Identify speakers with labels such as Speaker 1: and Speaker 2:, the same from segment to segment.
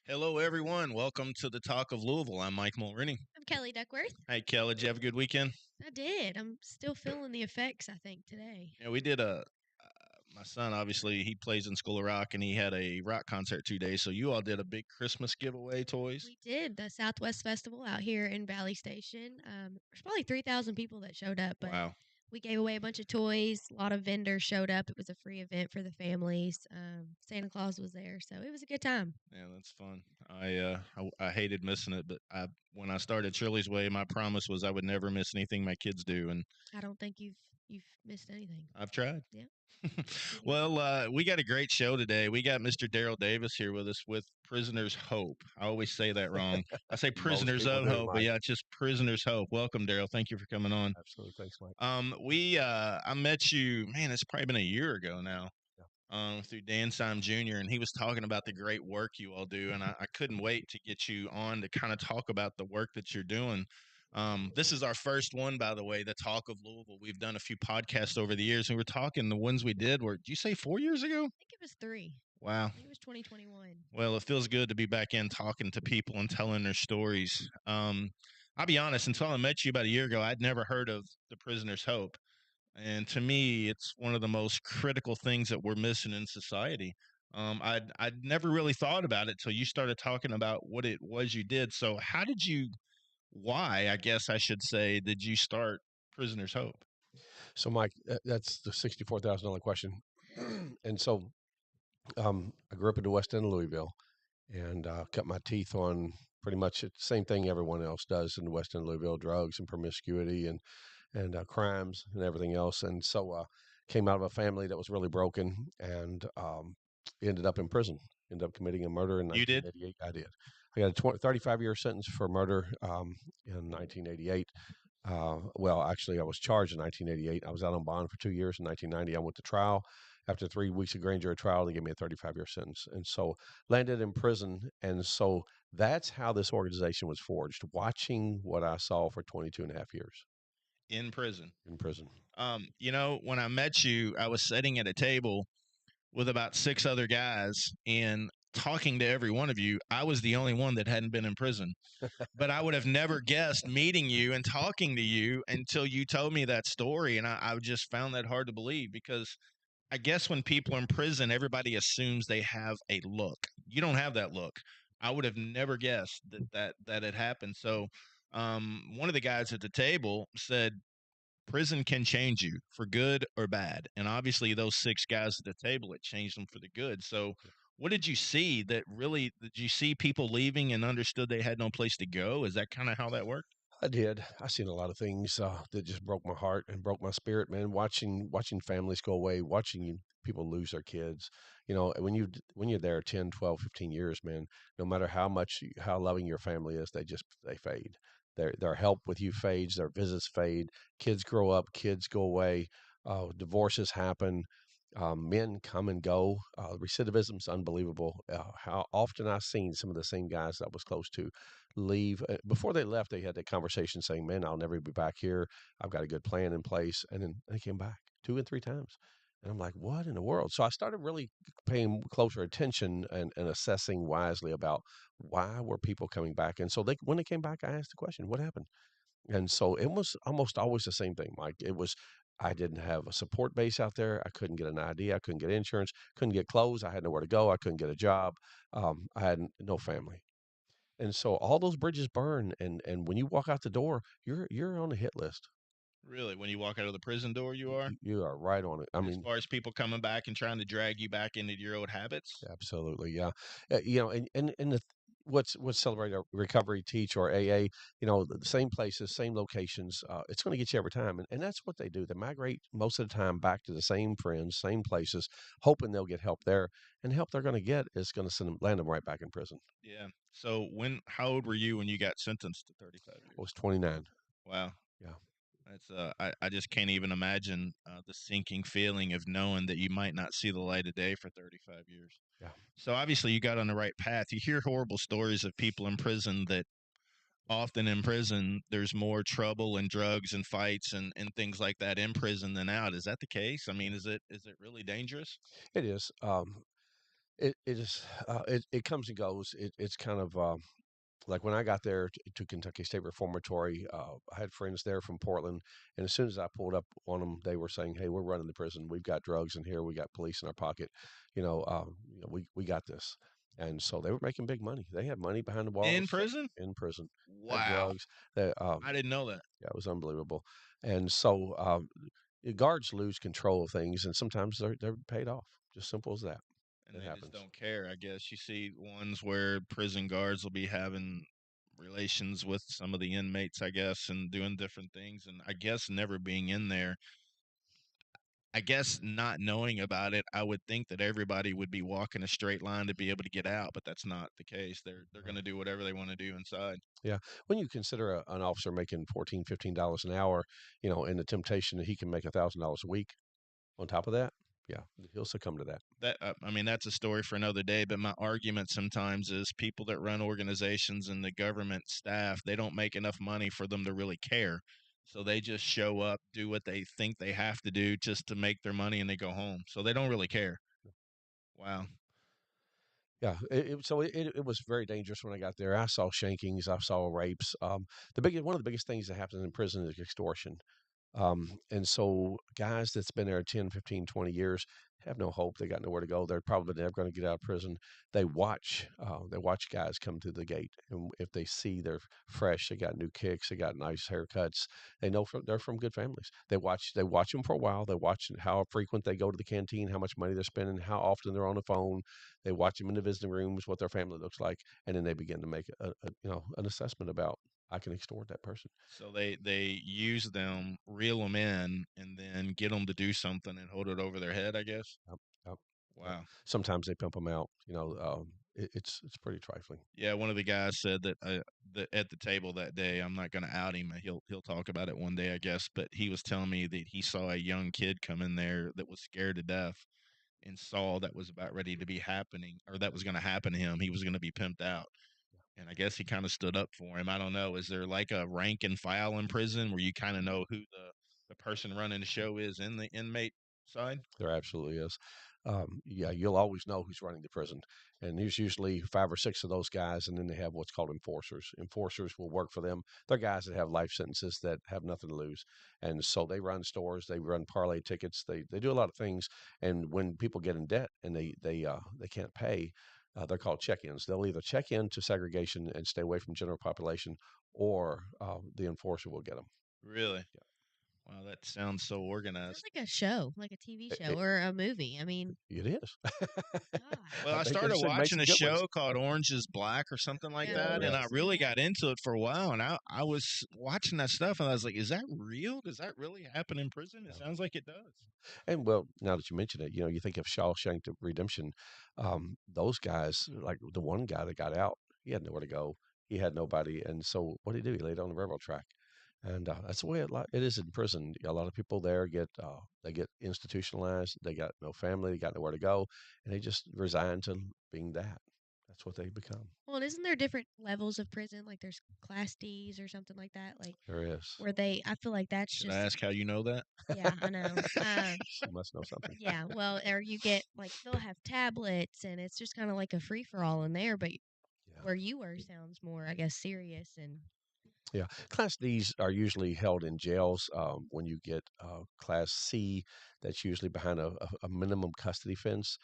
Speaker 1: Hello, everyone. Welcome to the Talk of Louisville. I'm Mike Mulroney.
Speaker 2: I'm Kelly Duckworth.
Speaker 1: Hey, Kelly, did you have a good weekend?
Speaker 2: I did. I'm still feeling the effects, I think, today.
Speaker 1: Yeah, we did my son, obviously, he plays in School of Rock, and he had a rock concert 2 days. So you all did a big Christmas giveaway toys.
Speaker 2: We did the Southwest Festival out here in Valley Station. There's probably 3,000 people that showed up, but
Speaker 1: Wow.
Speaker 2: we gave away a bunch of toys. A lot of vendors showed up. It was a free event for the families. Santa Claus was there, so it was a good time.
Speaker 1: Yeah, that's fun. I hated missing it, but when I started Shirley's Way, my promise was I would never miss anything my kids do, and
Speaker 2: I don't think you've missed anything.
Speaker 1: I've tried.
Speaker 2: Yeah.
Speaker 1: Well, we got a great show today. We got Mr. Daryl Davis here with us with Prisoner's Hope. I always say that wrong. I say
Speaker 3: Most
Speaker 1: Prisoners
Speaker 3: people
Speaker 1: of
Speaker 3: do,
Speaker 1: Hope, but
Speaker 3: Mike.
Speaker 1: yeah, it's just Prisoner's Hope. Welcome, Daryl. Thank you for coming on.
Speaker 3: Absolutely. Thanks, Mike.
Speaker 1: I met you, man, it's probably been a year ago now.
Speaker 3: Yeah.
Speaker 1: Through Dan Syme Jr., and he was talking about the great work you all do, and I couldn't wait to get you on to kind of talk about the work that you're doing. This is our first one, by the way, the Talk of Louisville. We've done a few podcasts over the years, and we're talking the ones we did were, did you say 4 years ago?
Speaker 2: I think it was three.
Speaker 1: Wow.
Speaker 2: I think it was 2021.
Speaker 1: Well, it feels good to be back in talking to people and telling their stories. I'll be honest, until I met you about a year ago, I'd never heard of the Prisoner's Hope. And to me, it's one of the most critical things that we're missing in society. I'd never really thought about it till you started talking about what it was you did. So, why, I guess I should say, did you start Prisoner's Hope?
Speaker 3: So, Mike, that's the $64,000 question. And so, I grew up in the West End of Louisville, and cut my teeth on pretty much the same thing everyone else does in the West End of Louisville: drugs and promiscuity and crimes and everything else. And so, came out of a family that was really broken, and ended up in prison. Ended up committing a murder in
Speaker 1: You did?
Speaker 3: 1988. I did. I got a 35-year sentence for murder in 1988. Well, actually, I was charged in 1988. I was out on bond for 2 years in 1990. I went to trial. After 3 weeks of grand jury trial, they gave me a 35-year sentence, and so landed in prison. And so that's how this organization was forged. Watching what I saw for 22 and a half years
Speaker 1: In prison.
Speaker 3: in prison.
Speaker 1: When I met you, I was sitting at a table with about six other guys and talking to every one of you. I was the only one that hadn't been in prison. But I would have never guessed meeting you and talking to you until you told me that story. And I just found that hard to believe because I guess when people are in prison, everybody assumes they have a look. You don't have that look. I would have never guessed that had happened. So, one of the guys at the table said, "Prison can change you for good or bad." And obviously, those six guys at the table, it changed them for the good. So, what did you see that really did you see people leaving and understood they had no place to go? Is that kind of how that worked?
Speaker 3: I did. I seen a lot of things that just broke my heart and broke my spirit, man. Watching families go away, watching people lose their kids. When you're there 10, 12, 15 years, man, no matter how loving your family is, they fade. Their help with you fades, their visits fade, kids grow up, kids go away, divorces happen. Men come and go. Recidivism's unbelievable. How often I've seen some of the same guys that I was close to leave. Before they left, they had that conversation saying, "Man, I'll never be back here. I've got a good plan in place." And then they came back 2 and 3 times. And I'm like, what in the world? So I started really paying closer attention and assessing wisely about why were people coming back. And so when they came back, I asked the question, what happened? And so it was almost always the same thing, Mike. I didn't have a support base out there. I couldn't get an ID. I couldn't get insurance, couldn't get clothes. I had nowhere to go. I couldn't get a job. I had no family. And so all those bridges burn, and when you walk out the door, you're on the hit list.
Speaker 1: Really, when you walk out of the prison door, you are?
Speaker 3: You are right on it. I
Speaker 1: As
Speaker 3: mean,
Speaker 1: far as people coming back and trying to drag you back into your old habits?
Speaker 3: absolutely, yeah. What's Celebrate Our Recovery teach or AA, the same places, same locations. It's going to get you every time, and that's what they do. They migrate most of the time back to the same friends, same places, hoping they'll get help there, and the help they're going to get is going to land them right back in prison.
Speaker 1: Yeah. So how old were you when you got sentenced to 35
Speaker 3: I
Speaker 1: years?
Speaker 3: was 29.
Speaker 1: Wow.
Speaker 3: Yeah.
Speaker 1: That's I just can't even imagine the sinking feeling of knowing that you might not see the light of day for 35 years.
Speaker 3: Yeah.
Speaker 1: So obviously you got on the right path. You hear horrible stories of people in prison that often in prison there's more trouble and drugs and fights and things like that in prison than out. Is that the case? I mean, is it really dangerous?
Speaker 3: It is. It is it comes and goes. It's kind of like when I got there to Kentucky State Reformatory, I had friends there from Portland, and as soon as I pulled up on them, they were saying, "Hey, we're running the prison. We've got drugs in here. We got police in our pocket. We got this." And so they were making big money. They had money behind the
Speaker 1: In
Speaker 3: walls
Speaker 1: prison?
Speaker 3: in prison, had
Speaker 1: Wow.
Speaker 3: drugs. They,
Speaker 1: I didn't know that.
Speaker 3: yeah, it was unbelievable. And so guards lose control of things, and sometimes they're paid off. Just simple as that.
Speaker 1: And
Speaker 3: It
Speaker 1: they just
Speaker 3: happens.
Speaker 1: don't care. I guess you see ones where prison guards will be having relations with some of the inmates, I guess, and doing different things. And I guess never being in there, I guess not knowing about it, I would think that everybody would be walking a straight line to be able to get out, but that's not the case. They're going to do whatever they want to do inside.
Speaker 3: Yeah. When you consider an officer making $14, $15 an hour, and the temptation that he can make $1,000 a week on top of that, yeah, he'll succumb to that.
Speaker 1: That I mean, that's a story for another day. But my argument sometimes is people that run organizations and the government staff, they don't make enough money for them to really care. So they just show up, do what they think they have to do just to make their money, and they go home. So they don't really care. Wow.
Speaker 3: Yeah. It was very dangerous when I got there. I saw shankings, I saw rapes. One of the biggest things that happens in prison is extortion. And so guys that's been there 10, 15, 20 years have no hope. They got nowhere to go. They're probably never going to get out of prison. They watch guys come through the gate. And if they see they're fresh, they got new kicks, they got nice haircuts, they know they're from good families. They watch them for a while. They watch how frequent they go to the canteen, how much money they're spending, how often they're on the phone. They watch them in the visiting rooms, what their family looks like. And then they begin to make an assessment about, I can extort that person.
Speaker 1: So they use them, reel them in, and then get them to do something and hold it over their head, I guess.
Speaker 3: Yep, yep, yep.
Speaker 1: Wow.
Speaker 3: Sometimes they pimp them out. It's pretty trifling.
Speaker 1: Yeah, one of the guys said that at the table that day, I'm not going to out him. He'll talk about it one day, I guess. But he was telling me that he saw a young kid come in there that was scared to death and saw that was about ready to be happening, or that was going to happen to him. He was going to be pimped out, and I guess he kind of stood up for him. I don't know. Is there like a rank and file in prison where you kind of know who the person running the show is in the inmate side?
Speaker 3: There absolutely is. Yeah, you'll always know who's running the prison, and there's usually 5 or 6 of those guys, and then they have what's called enforcers. Enforcers will work for them. They're guys that have life sentences that have nothing to lose, and so they run stores, they run parlay tickets, they do a lot of things. And when people get in debt and they can't pay, they're called check-ins. They'll either check in to segregation and stay away from general population, or the enforcer will get them.
Speaker 1: Really? Wow, that sounds so
Speaker 2: Sounds
Speaker 1: organized.
Speaker 2: like a show, like a TV
Speaker 3: It,
Speaker 2: show
Speaker 3: it,
Speaker 2: or a movie. I mean,
Speaker 3: it is.
Speaker 2: God.
Speaker 1: Well, I
Speaker 3: They
Speaker 1: started
Speaker 3: made
Speaker 1: watching
Speaker 3: some
Speaker 1: a
Speaker 3: good ones.
Speaker 1: show called Orange is Black or something like
Speaker 2: Yeah,
Speaker 1: that,
Speaker 3: Yeah,
Speaker 1: and
Speaker 2: I've
Speaker 1: I
Speaker 2: seen
Speaker 1: really
Speaker 2: that.
Speaker 1: got into it for a while. And I was watching that stuff, and I was like, "Is that real? Does that really happen in prison?" It
Speaker 3: yeah.
Speaker 1: sounds like it does.
Speaker 3: And well, now that you mention it, you think of Shawshank Redemption. Those guys, like the one guy that got out, he had nowhere to go. He had nobody, and so what did he do? He laid on the railroad track, and that's the way it is in prison. A lot of people there get institutionalized. They got no family. They got nowhere to go, and they just resign to being that. That's what they become.
Speaker 2: Well, and isn't there different levels of prison? Like there's class D's or something like that. Like
Speaker 3: There is.
Speaker 2: where I feel like that's
Speaker 1: Should I
Speaker 2: just,
Speaker 1: ask how you know that?
Speaker 2: yeah, I know.
Speaker 3: She must know something.
Speaker 2: Yeah, well, or you get like they'll have tablets and it's just kind of like a free for all in there, but
Speaker 3: Yeah.
Speaker 2: where you were sounds more, I guess, serious and
Speaker 3: Yeah, Class Ds are usually held in jails. When you get Class C, that's usually behind a minimum custody fence.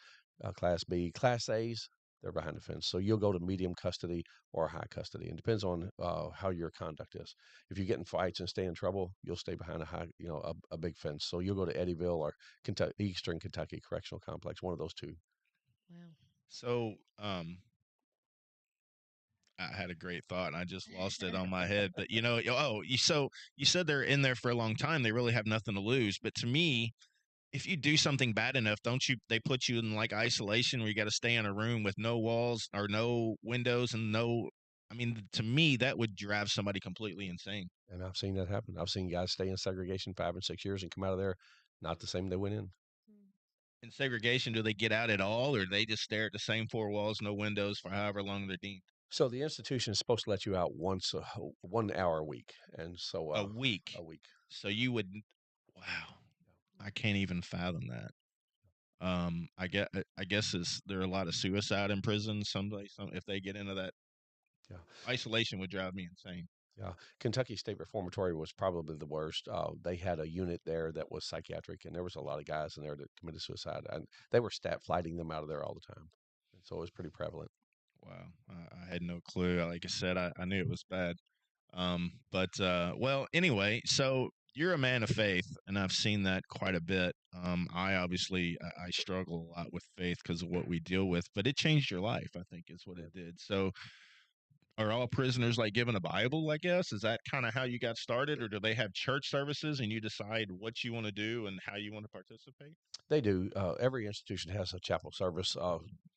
Speaker 3: Class B, Class A's, they're behind a fence. So you'll go to medium custody or high custody. And depends on how your conduct is. If you get in fights and stay in trouble, you'll stay behind a big fence. So you'll go to Eddyville or Eastern Kentucky Correctional Complex, one of those two.
Speaker 2: wow.
Speaker 1: So, I had a great thought and I just lost it on my head. But you said they're in there for a long time. They really have nothing to lose. But to me, if you do something bad enough, don't you? They put you in like isolation where you got to stay in a room with no walls or no windows and no. I mean, to me, that would drive somebody completely insane.
Speaker 3: And I've seen that happen. I've seen guys stay in segregation 5 and 6 years and come out of there not the same they went in.
Speaker 2: Mm.
Speaker 1: In segregation, do they get out at all, or they just stare at the same four walls, no windows, for however long they're deemed?
Speaker 3: So the institution is supposed to let you out 1 hour a week, and so
Speaker 1: A week.
Speaker 3: a week.
Speaker 1: So you would. Wow, I can't even fathom that. I guess is there are a lot of suicide in prison. If they get into that
Speaker 3: Yeah.
Speaker 1: isolation would drive me insane.
Speaker 3: Yeah, Kentucky State Reformatory was probably the worst. They had a unit there that was psychiatric, and there was a lot of guys in there that committed suicide, and they were stat flighting them out of there all the time. And so it was pretty prevalent.
Speaker 1: Wow, I had no clue. Like I said, I knew it was bad. But well, anyway, so you're a man of faith, and I've seen that quite a bit. I obviously I struggle a lot with faith because of what we deal with, but it changed your life. I think is what it did. So, are all prisoners like given a Bible? I guess is that kind of how you got started, or do they have church services and you decide what you want to do and how you want to participate?
Speaker 3: They do. Every institution has a chapel service.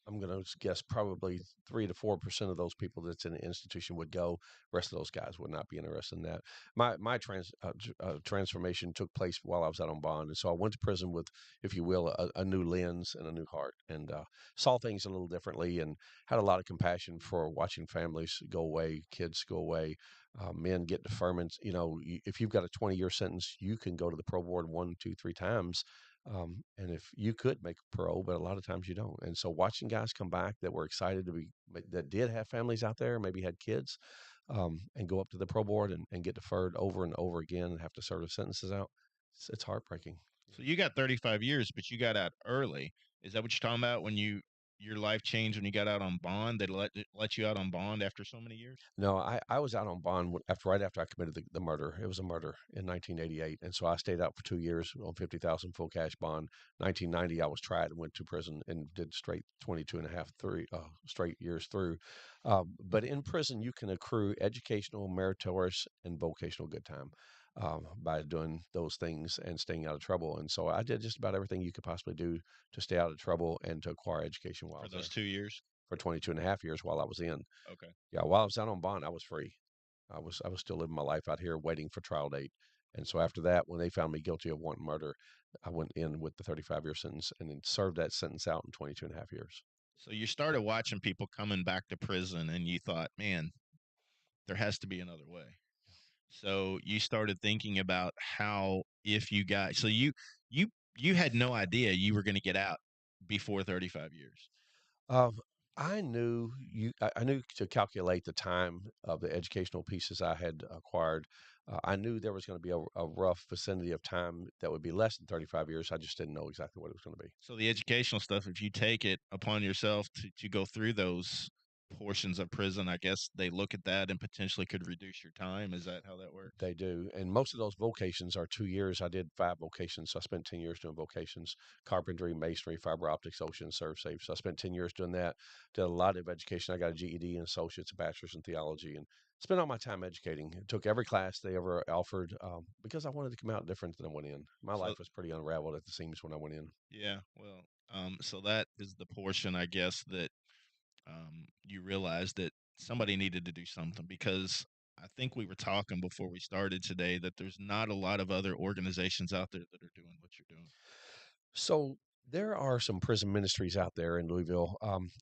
Speaker 3: I'm going to guess probably 3 to 4% of those people that's in the institution would go. Rest of those guys would not be interested in that. My transformation took place while I was out on bond, and so I went to prison with, if you will, a new lens and a new heart, and saw things a little differently, and had a lot of compassion for watching families go away, kids go away. Men get deferments. If you've got a 20-year sentence, you can go to the pro board one, two, three times, and if you could make parole, but a lot of times you don't. And so watching guys come back that were excited to be, that did have families out there, maybe had kids, and go up to the pro board and get deferred over and over again and have to serve their sentences out, it's heartbreaking.
Speaker 1: So you got 35 years, but you got out early. Is that what you're talking about when your life changed when you got out on bond? They let you out on bond after so many years?
Speaker 3: No, I was out on bond right after I committed the murder. It was a murder in 1988, and so I stayed out for 2 years on 50,000 full cash bond. 1990, I was tried and went to prison and did straight 22 and a half, 3 straight years through. But in prison, you can accrue educational, meritorious, and vocational good time. By doing those things and staying out of trouble. And so I did just about everything you could possibly do to stay out of trouble and to acquire education while I
Speaker 1: For
Speaker 3: was
Speaker 1: those
Speaker 3: there
Speaker 1: 2 years?
Speaker 3: for 22 and a half years while I was in.
Speaker 1: Okay.
Speaker 3: Yeah, while I was out on bond, I was free. I was still living my life out here waiting for trial date. And so after that, when they found me guilty of wanton murder, I went in with the 35-year sentence and then served that sentence out in 22 and a half years.
Speaker 1: So you started watching people coming back to prison and you thought, man, there has to be another way. So you started thinking about how if you got so you you had no idea you were going to get out before 35 years.
Speaker 3: Um, I knew to calculate the time of the educational pieces I had acquired. I knew there was going to be a rough vicinity of time that would be less than 35 years. I just didn't know exactly what it was going to be.
Speaker 1: So the educational stuff, if you take it upon yourself to go through those portions of prison, I guess they look at that and potentially could reduce your time. Is that how that works?
Speaker 3: They do. And most of those vocations are 2 years. I did 5 vocations. So I spent 10 years doing vocations: carpentry, masonry, fiber optics, ocean, serve safe. So I spent 10 years doing that. Did a lot of education. I got a GED and associate's, a bachelor's in theology, and spent all my time educating. Took every class they ever offered because I wanted to come out different than I went in. My
Speaker 1: So
Speaker 3: life was pretty unraveled at the seams when I went in.
Speaker 1: yeah, well, so that is the portion I guess that you realized that somebody needed to do something because I think we were talking before we started today that there's not a lot of other organizations out there that are doing what you're doing.
Speaker 3: So there are some prison ministries out there in Louisville,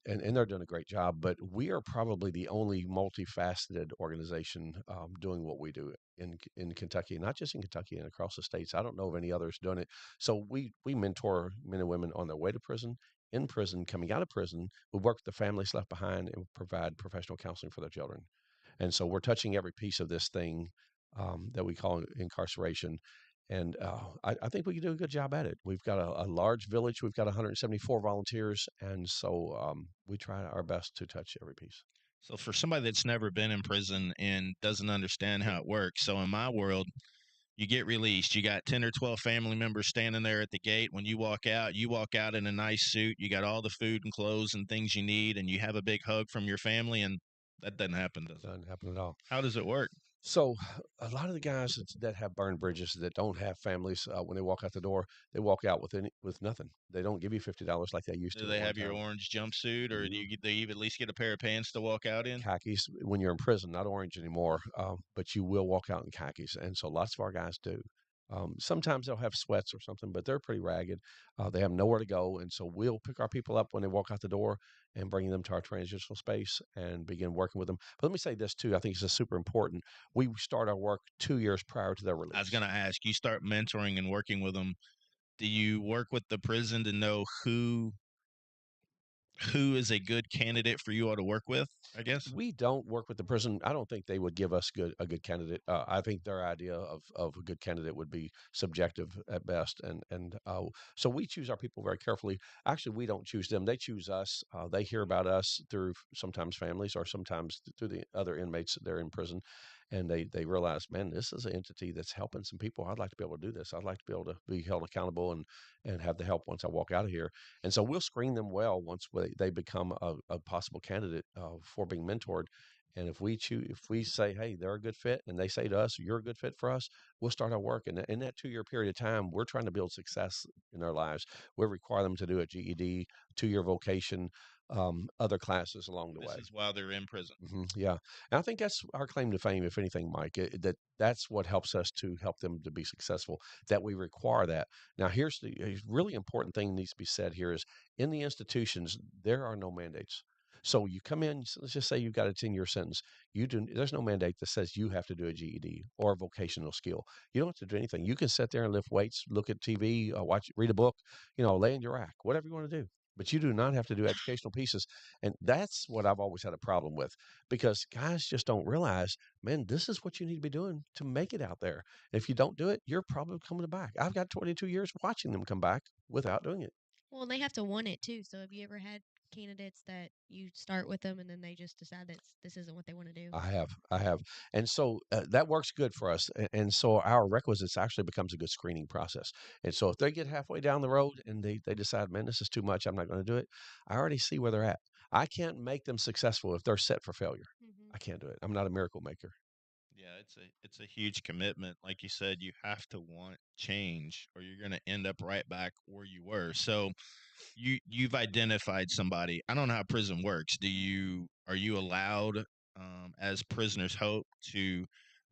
Speaker 3: and they're doing a great job. But we are probably the only multifaceted organization doing what we do in Kentucky, not just in Kentucky and across the states. I don't know of any others doing it. So we mentor men and women on their way to prison, in prison, coming out of prison. We work with the families left behind and provide professional counseling for their children. And so we're touching every piece of this thing that we call incarceration. And I think we can do a good job at it. We've got a large village. We've got 174 volunteers. And so we try our best to touch every piece.
Speaker 1: So for somebody that's never been in prison and doesn't understand how it works, so in my world, you get released. You got 10 or 12 family members standing there at the gate. When you walk out in a nice suit. You got all the food and clothes and things you need, and you have a big hug from your family, and that doesn't happen, does it?
Speaker 3: Doesn't happen at all.
Speaker 1: How does it work?
Speaker 3: So a lot of the guys that have burned bridges that don't have families, when they walk out the door, they walk out with nothing. They don't give you $50 like they used
Speaker 1: Do
Speaker 3: to at
Speaker 1: they
Speaker 3: one
Speaker 1: have your
Speaker 3: time.
Speaker 1: orange jumpsuit, or
Speaker 3: Mhm.
Speaker 1: they at least get a pair of pants to walk out in?
Speaker 3: Khakis when you're in prison, not orange anymore, but you will walk out in khakis, and so lots of our guys do. Sometimes they'll have sweats or something, but they're pretty ragged. They have nowhere to go, and so we'll pick our people up when they walk out the door and bring them to our transitional space and begin working with them. But let me say this too: I think this is super important. We start our work 2 years prior to their
Speaker 1: I was
Speaker 3: release.
Speaker 1: going to ask, you start mentoring and working with them do you work with the prison to know who is a good candidate for you all to work with, I guess?
Speaker 3: We don't work with the prison. I don't think they would give us a good candidate. I think their idea of a good candidate would be subjective at best, and so we choose our people very carefully. Actually, we don't choose them; they choose us. They hear about us through sometimes families or sometimes through the other inmates that they're in prison, and they realize, man, this is an entity that's helping some people. I'd like to be able to do this. I'd like to be able to be held accountable and have the help once I walk out of here. And so we'll screen them well once they become a possible candidate for being mentored. And if we say, hey, they're a good fit, and they say to us, you're a good fit for us, we'll start our work. And in that 2 year period of time, we're trying to build success in their lives. We require them to do a GED, 2 year vocation, other classes along the
Speaker 1: This
Speaker 3: way.
Speaker 1: is while they're in prison.
Speaker 3: Yeah, and I think that's our claim to fame, if anything, Mike. That's what helps us to help them to be successful. That we require that. Now, here's the a really important thing that needs to be said here is in the institutions there are no mandates. So you come in, let's just say you've got a 10 year sentence. There's no mandate that says you have to do a GED or a vocational skill. You don't have to do anything. You can sit there and lift weights, look at TV, read a book, lay in your rack, whatever you want to do. But you do not have to do educational pieces. And that's what I've always had a problem with because guys just don't realize, man, this is what you need to be doing to make it out there. If you don't do it, you're probably coming back. I've got 22 years watching them come back without doing it.
Speaker 2: Well, they have to want it too. So have you ever had candidates that you start with them and then they just decide that this isn't what they want to do?
Speaker 3: I have, and so that works good for us. And so our requisites actually becomes a good screening process. And so if they get halfway down the road and they decide, man, this is too much, I'm not going to do it. I already see where they're at. I can't make them successful if they're set for failure.
Speaker 2: Mm-hmm.
Speaker 3: I can't do it. I'm not a miracle maker.
Speaker 1: Yeah, it's a huge commitment. Like you said, you have to want change or you're going to end up right back where you were. So you've identified somebody. I don't know how prison works. Are you allowed as prisoners hope to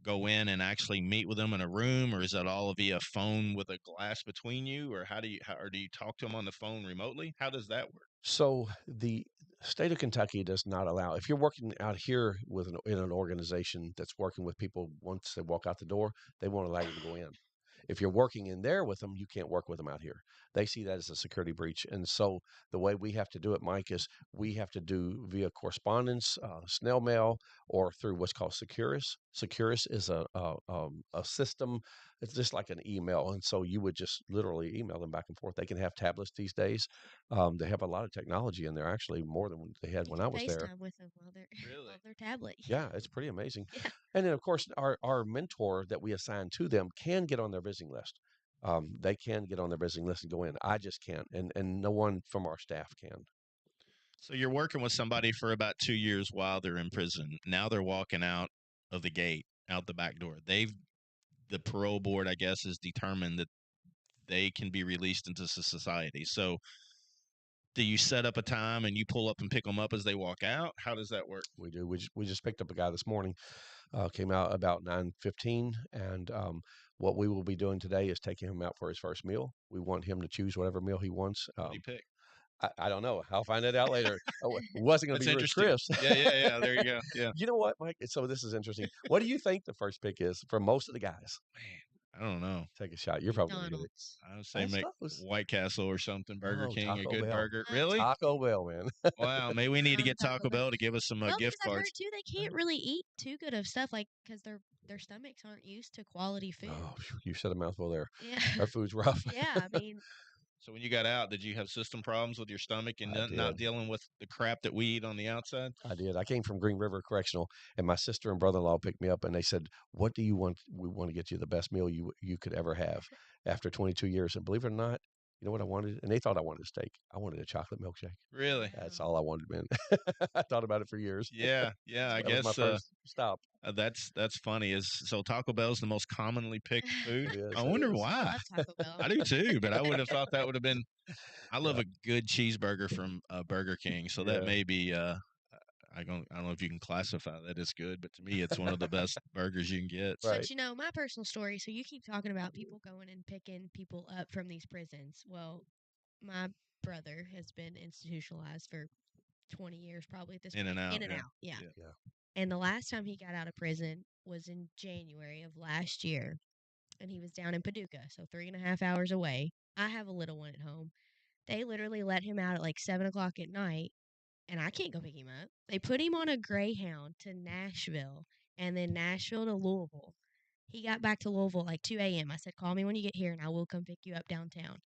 Speaker 1: go in and actually meet with them in a room, or is that all via phone with a glass between you, or or do you talk to them on the phone remotely? How does that work?
Speaker 3: So the state of Kentucky does not allow, if you're working out here in an organization that's working with people once they walk out the door, they won't allow you to go in. If you're working in there with them, you can't work with them out here. They see that as a security breach. And so the way we have to do it, Mike, is we have to do via correspondence, snail mail, or through what's called Securus. Securus is a system. It's just like an email. And so you would just literally email them back and forth. They can have tablets these days. They have a lot of technology in there, actually, more than they had
Speaker 2: You
Speaker 3: when I
Speaker 2: can
Speaker 3: was there.
Speaker 2: FaceTime with them while they're
Speaker 1: Really?
Speaker 2: while their tablet.
Speaker 3: Yeah, it's pretty amazing.
Speaker 2: Yeah.
Speaker 3: And then, of course, our mentor that we assign to them can get on their visiting list. They can get on their visiting list and go in. I just can't, and no one from our staff can.
Speaker 1: So you're working with somebody for about 2 years while they're in prison. Now they're walking out of the gate, out the back door. The parole board, I guess, is determined that they can be released into society. So do you set up a time and you pull up and pick them up as they walk out? How does that work?
Speaker 3: We do. We just picked up a guy this morning. Came out about 9:15, and what we will be doing today is taking him out for his first meal. We want him to choose whatever meal he wants.
Speaker 1: What do you pick?
Speaker 3: I don't know. I'll find that out later. It wasn't going to
Speaker 1: That's
Speaker 3: be Ruth
Speaker 1: interesting.
Speaker 3: Chris.
Speaker 1: Yeah. There you go. Yeah.
Speaker 3: You know what, Mike? So this is interesting. What do you think the first pick is for most of the guys?
Speaker 1: Man, I don't know.
Speaker 3: Take a shot. You're probably going to get it.
Speaker 2: McDonald's.
Speaker 1: I would say
Speaker 3: That's
Speaker 1: make
Speaker 3: close.
Speaker 1: White Castle or something. Burger
Speaker 3: Oh,
Speaker 1: King, a
Speaker 3: Taco
Speaker 1: good
Speaker 3: Bell.
Speaker 1: burger. Really?
Speaker 3: Taco Bell, man.
Speaker 1: Wow. Maybe we need to get
Speaker 2: Taco
Speaker 1: Taco
Speaker 2: Bell.
Speaker 1: Bell to give us some
Speaker 2: Well,
Speaker 1: gift
Speaker 2: because I've heard
Speaker 1: cards.
Speaker 2: too, they can't really eat too good of stuff, like because their stomachs aren't used to quality food.
Speaker 3: Oh, you said a mouthful there.
Speaker 2: Yeah,
Speaker 3: Our food's rough.
Speaker 2: yeah. I mean,
Speaker 1: So when you got out, did you have system problems with your stomach and
Speaker 3: I
Speaker 1: not
Speaker 3: did.
Speaker 1: dealing with the crap that we eat on the outside?
Speaker 3: I did. I came from Green River Correctional, and my sister and brother-in-law picked me up, and they said, "What do you want? We want to get you the best meal you could ever have." After 22 years, and believe it or not, you know what I wanted? And they thought I wanted a steak. I wanted a chocolate milkshake.
Speaker 1: Really?
Speaker 3: That's
Speaker 2: wow.
Speaker 3: all I wanted, man. I thought about it for years.
Speaker 1: Yeah. I
Speaker 3: That was my
Speaker 1: guess
Speaker 3: first stop.
Speaker 1: that's funny. Is so Taco Bell's the most commonly picked food.
Speaker 3: It is.
Speaker 1: I
Speaker 3: It
Speaker 1: wonder
Speaker 3: is.
Speaker 2: I
Speaker 1: why.
Speaker 2: love Taco Bell.
Speaker 1: I do too, but I would have thought that would have been. I love
Speaker 3: Yeah.
Speaker 1: a good cheeseburger from Burger King, so that
Speaker 3: Yeah.
Speaker 1: may be. I don't know if you can classify that as good, but to me, it's one of the best burgers you can get. So,
Speaker 3: Right.
Speaker 2: But my personal story. So you keep talking about people going and picking people up from these prisons. Well, my brother has been institutionalized for 20 years, probably at this
Speaker 1: in
Speaker 2: point.
Speaker 1: and out.
Speaker 2: In and
Speaker 1: Yeah.
Speaker 2: out, yeah.
Speaker 1: Yeah.
Speaker 3: Yeah.
Speaker 2: And the last time he got out of prison was in January of last year, and he was down in Paducah, so 3.5 hours away. I have a little one at home. They literally let him out at like 7 o'clock at night, and I can't go pick him up. They put him on a Greyhound to Nashville, and then Nashville to Louisville. He got back to Louisville at like 2 a.m. I said, "Call me when you get here, and I will come pick you up downtown."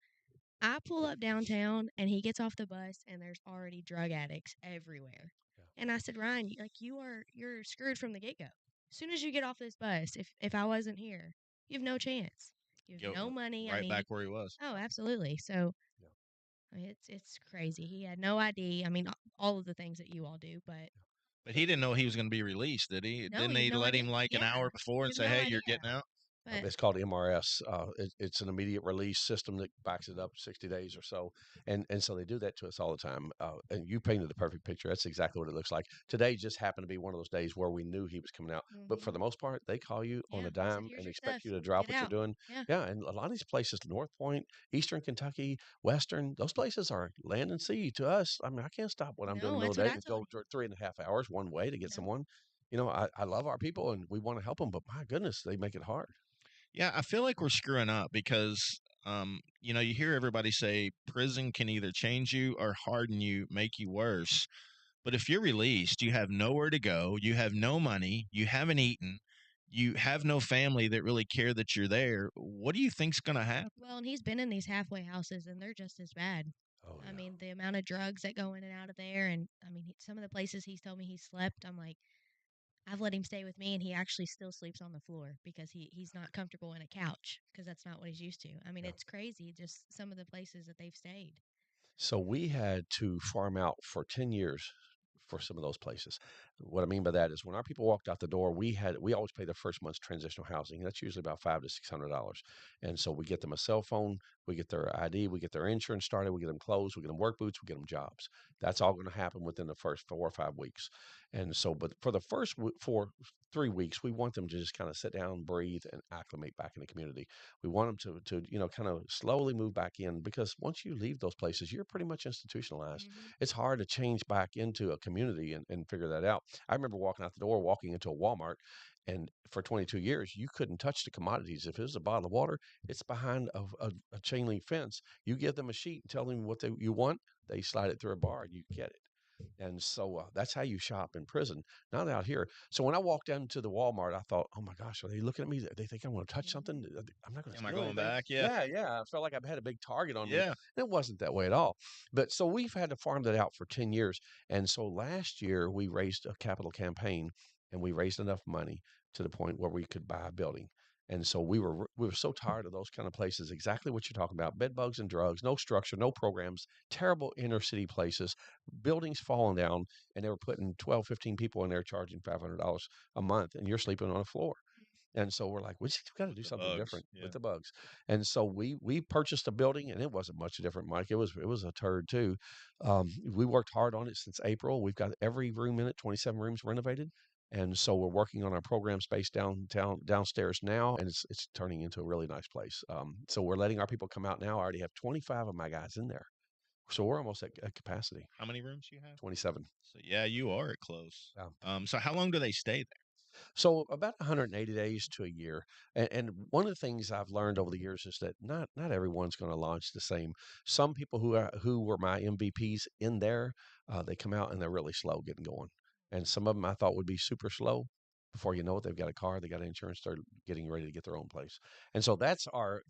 Speaker 2: I pull up downtown, and he gets off the bus, and there's already drug addicts everywhere.
Speaker 3: Yeah.
Speaker 2: And I said, "Ryan, you're screwed from the get go. As soon as you get off this bus, if I wasn't here, you have no chance. You have
Speaker 1: Go
Speaker 2: no money. I
Speaker 1: right
Speaker 2: mean,
Speaker 1: back where he was.
Speaker 2: oh, absolutely. So
Speaker 3: Yeah.
Speaker 2: I mean, it's crazy. He had no ID. I mean, all of the things that you all do, but
Speaker 1: But he didn't know he was going to be released, did he?
Speaker 2: no,
Speaker 1: Didn't
Speaker 2: you have
Speaker 1: they
Speaker 2: no
Speaker 1: let
Speaker 2: idea.
Speaker 1: him like an
Speaker 2: Yeah,
Speaker 1: hour before
Speaker 2: you
Speaker 1: and
Speaker 2: have
Speaker 1: say,
Speaker 2: no
Speaker 1: "Hey,
Speaker 2: idea.
Speaker 1: you're getting out"?
Speaker 2: But
Speaker 3: It's called MRS. It's an immediate release system that backs it up 60 days or so, and so they do that to us all the time. And you painted the perfect picture. That's exactly what it looks like. Today just happened to be one of those days where we knew he was coming out, but for
Speaker 2: hmm
Speaker 3: the most part, they call you on
Speaker 2: yeah,
Speaker 3: a
Speaker 2: they said,
Speaker 3: dime
Speaker 2: "Here's
Speaker 3: and
Speaker 2: your
Speaker 3: expect
Speaker 2: stuff.
Speaker 3: you to drop
Speaker 2: Get
Speaker 3: what you're
Speaker 2: out."
Speaker 3: doing.
Speaker 2: Yeah.
Speaker 3: Yeah, and a lot of these places, North Point, Eastern Kentucky, Western, those places are land and sea to us. I mean, I can't stop what I'm doing in
Speaker 2: No,
Speaker 3: the middle
Speaker 2: that's
Speaker 3: of the
Speaker 2: what
Speaker 3: day
Speaker 2: I
Speaker 3: and
Speaker 2: told
Speaker 3: go
Speaker 2: him.
Speaker 3: 3.5 hours one way to get
Speaker 2: No.
Speaker 3: someone. I love our people and we want to help them, but my goodness, they make it hard.
Speaker 1: Yeah, I feel like we're screwing up because, you hear everybody say prison can either change you or harden you, make you worse. But if you're released, you have nowhere to go, you have no money, you haven't eaten, you have no family that really care that you're there. What do you think's going to happen?
Speaker 2: Well, and he's been in these halfway houses, and they're just as bad.
Speaker 3: Oh
Speaker 2: I
Speaker 3: yeah.
Speaker 2: mean, the amount of drugs that go in and out of there, and I mean, some of the places he's told me he slept, I'm like, I've let him stay with me, and he actually still sleeps on the floor because he's not comfortable in a couch because that's not what he's used to. I mean,
Speaker 3: Yeah.
Speaker 2: it's crazy just some of the places that they've stayed.
Speaker 3: So we had to farm out for 10 years for some of those places. What I mean by that is when our people walked out the door, we always pay the first month's transitional housing. That's usually about $500 to $600. And so we get them a cell phone, we get their ID, we get their insurance started, we get them clothes, we get them work boots, we get them jobs. That's all going to happen within the first 4 or 5 weeks. And so, but for the first 3 weeks, we want them to just kind of sit down, breathe, and acclimate back in the community. We want them to kind of slowly move back in because once you leave those places, you're pretty much institutionalized.
Speaker 2: Hmm
Speaker 3: It's hard to change back into a community and figure that out. I remember walking out the door, walking into a Walmart, and for 22 years, you couldn't touch the commodities. If it was a bottle of water, it's behind a chain link fence. You give them a sheet and tell them what you want, they slide it through a bar and you get it. And so that's how you shop in prison, not out here. So when I walked into the Walmart, I thought, oh my gosh, are they looking at me? They think I'm going to touch something?
Speaker 2: hmm
Speaker 3: I'm not going to
Speaker 1: Am I
Speaker 3: steal
Speaker 1: going
Speaker 3: anything.
Speaker 1: back? Yeah.
Speaker 3: Yeah, yeah. I felt like I had a big target on me.
Speaker 1: Yeah.
Speaker 3: And it wasn't that way at all. But so we've had to farm that out for 10 years. And so last year we raised a capital campaign and we raised enough money to the point where we could buy a building. And so we were so tired of those kind of places, exactly what you're talking about, bed bugs and drugs, no structure, no programs, terrible inner city places, buildings falling down, and they were putting 12, 15 people in there charging $500 a month, and you're sleeping on the floor. And so we're like, we just got to
Speaker 1: With
Speaker 3: do
Speaker 1: the
Speaker 3: something
Speaker 1: bugs.
Speaker 3: different
Speaker 1: Yeah.
Speaker 3: with the bugs. And so we purchased a building, and it wasn't much different, Mike. It was a turd too. We worked hard on it since April. We've got every room in it, 27 rooms renovated. And so we're working on our program space downstairs now, and it's turning into a really nice place. So we're letting our people come out now. I already have 25 of my guys in there, so we're almost at capacity.
Speaker 1: How many rooms you have?
Speaker 3: 27.
Speaker 1: So yeah, you are at close.
Speaker 3: Yeah.
Speaker 1: So how long do they stay there?
Speaker 3: So about 180 days to a year. And one of the things I've learned over the years is that not everyone's going to launch the same. Some people who were my MVPs in there, they come out and they're really slow getting going. And some of them I thought would be super slow. Before you know it, they've got a car, they got insurance, they're getting ready to get their own place. And so that's our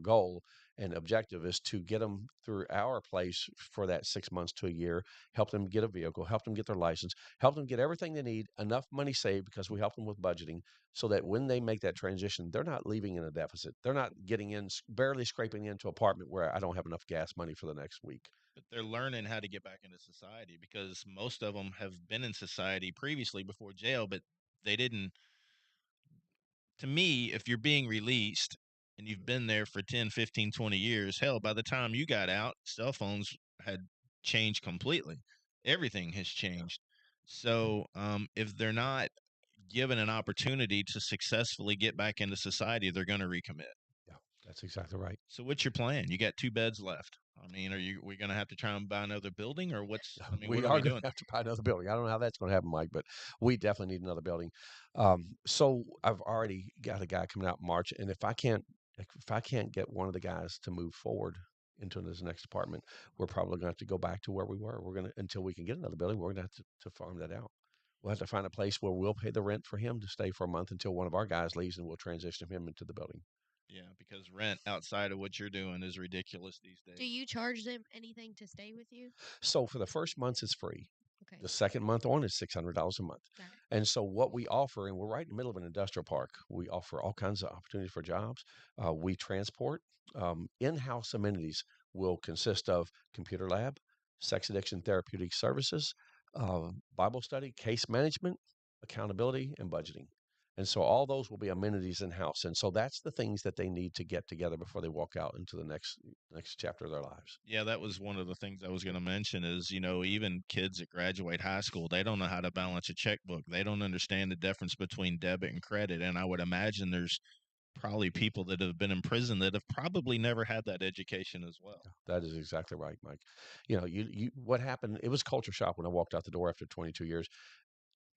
Speaker 3: goal and objective is to get them through our place for that 6 months to a year, help them get a vehicle, help them get their license, help them get everything they need, enough money saved because we help them with budgeting so that when they make that transition, they're not leaving in a deficit. They're not getting in, barely scraping into an apartment where I don't have enough gas money for the next week.
Speaker 1: But they're learning how to get back into society because most of them have been in society previously before jail, but they didn't. To me, if you're being released and you've been there for 10, 15, 20 years, hell, by the time you got out, cell phones had changed completely. Everything has changed. So if they're not given an opportunity to successfully get back into society, they're going to recommit.
Speaker 3: Yeah, that's exactly right.
Speaker 1: So what's your plan? You got two beds left. I mean, we going to have to try and buy another building or what's, I mean,
Speaker 3: We
Speaker 1: what are
Speaker 3: are
Speaker 1: we
Speaker 3: going
Speaker 1: doing?
Speaker 3: to have to buy another building. I don't know how that's going to happen, Mike, but we definitely need another building. So I've already got a guy coming out in March, and if I can't If I can't get one of the guys to move forward into this next apartment, we're probably going to have to go back to where we were. We're going to, until we can get another building, we're going to have to farm that out. We'll have to find a place where we'll pay the rent for him to stay for a month until one of our guys leaves, and we'll transition him into the building.
Speaker 1: Yeah, because rent outside of what you're doing is ridiculous these days.
Speaker 2: Do you charge them anything to stay with you?
Speaker 3: So for the first month, it's free.
Speaker 2: Okay.
Speaker 3: The second month on is $600 a month.
Speaker 2: Got it.
Speaker 3: And so what we offer, and we're right in the middle of an industrial park, we offer all kinds of opportunities for jobs. We transport. In-house amenities will consist of computer lab, sex addiction therapeutic services, Bible study, case management, accountability, and budgeting. And so all those will be amenities in house. And so that's the things that they need to get together before they walk out into the next chapter of their lives.
Speaker 1: Yeah, that was one of the things I was going to mention is, even kids that graduate high school, they don't know how to balance a checkbook. They don't understand the difference between debit and credit. And I would imagine there's probably people that have been in prison that have probably never had that education as well.
Speaker 3: That is exactly right, Mike. You what happened, it was culture shock when I walked out the door after 22 years.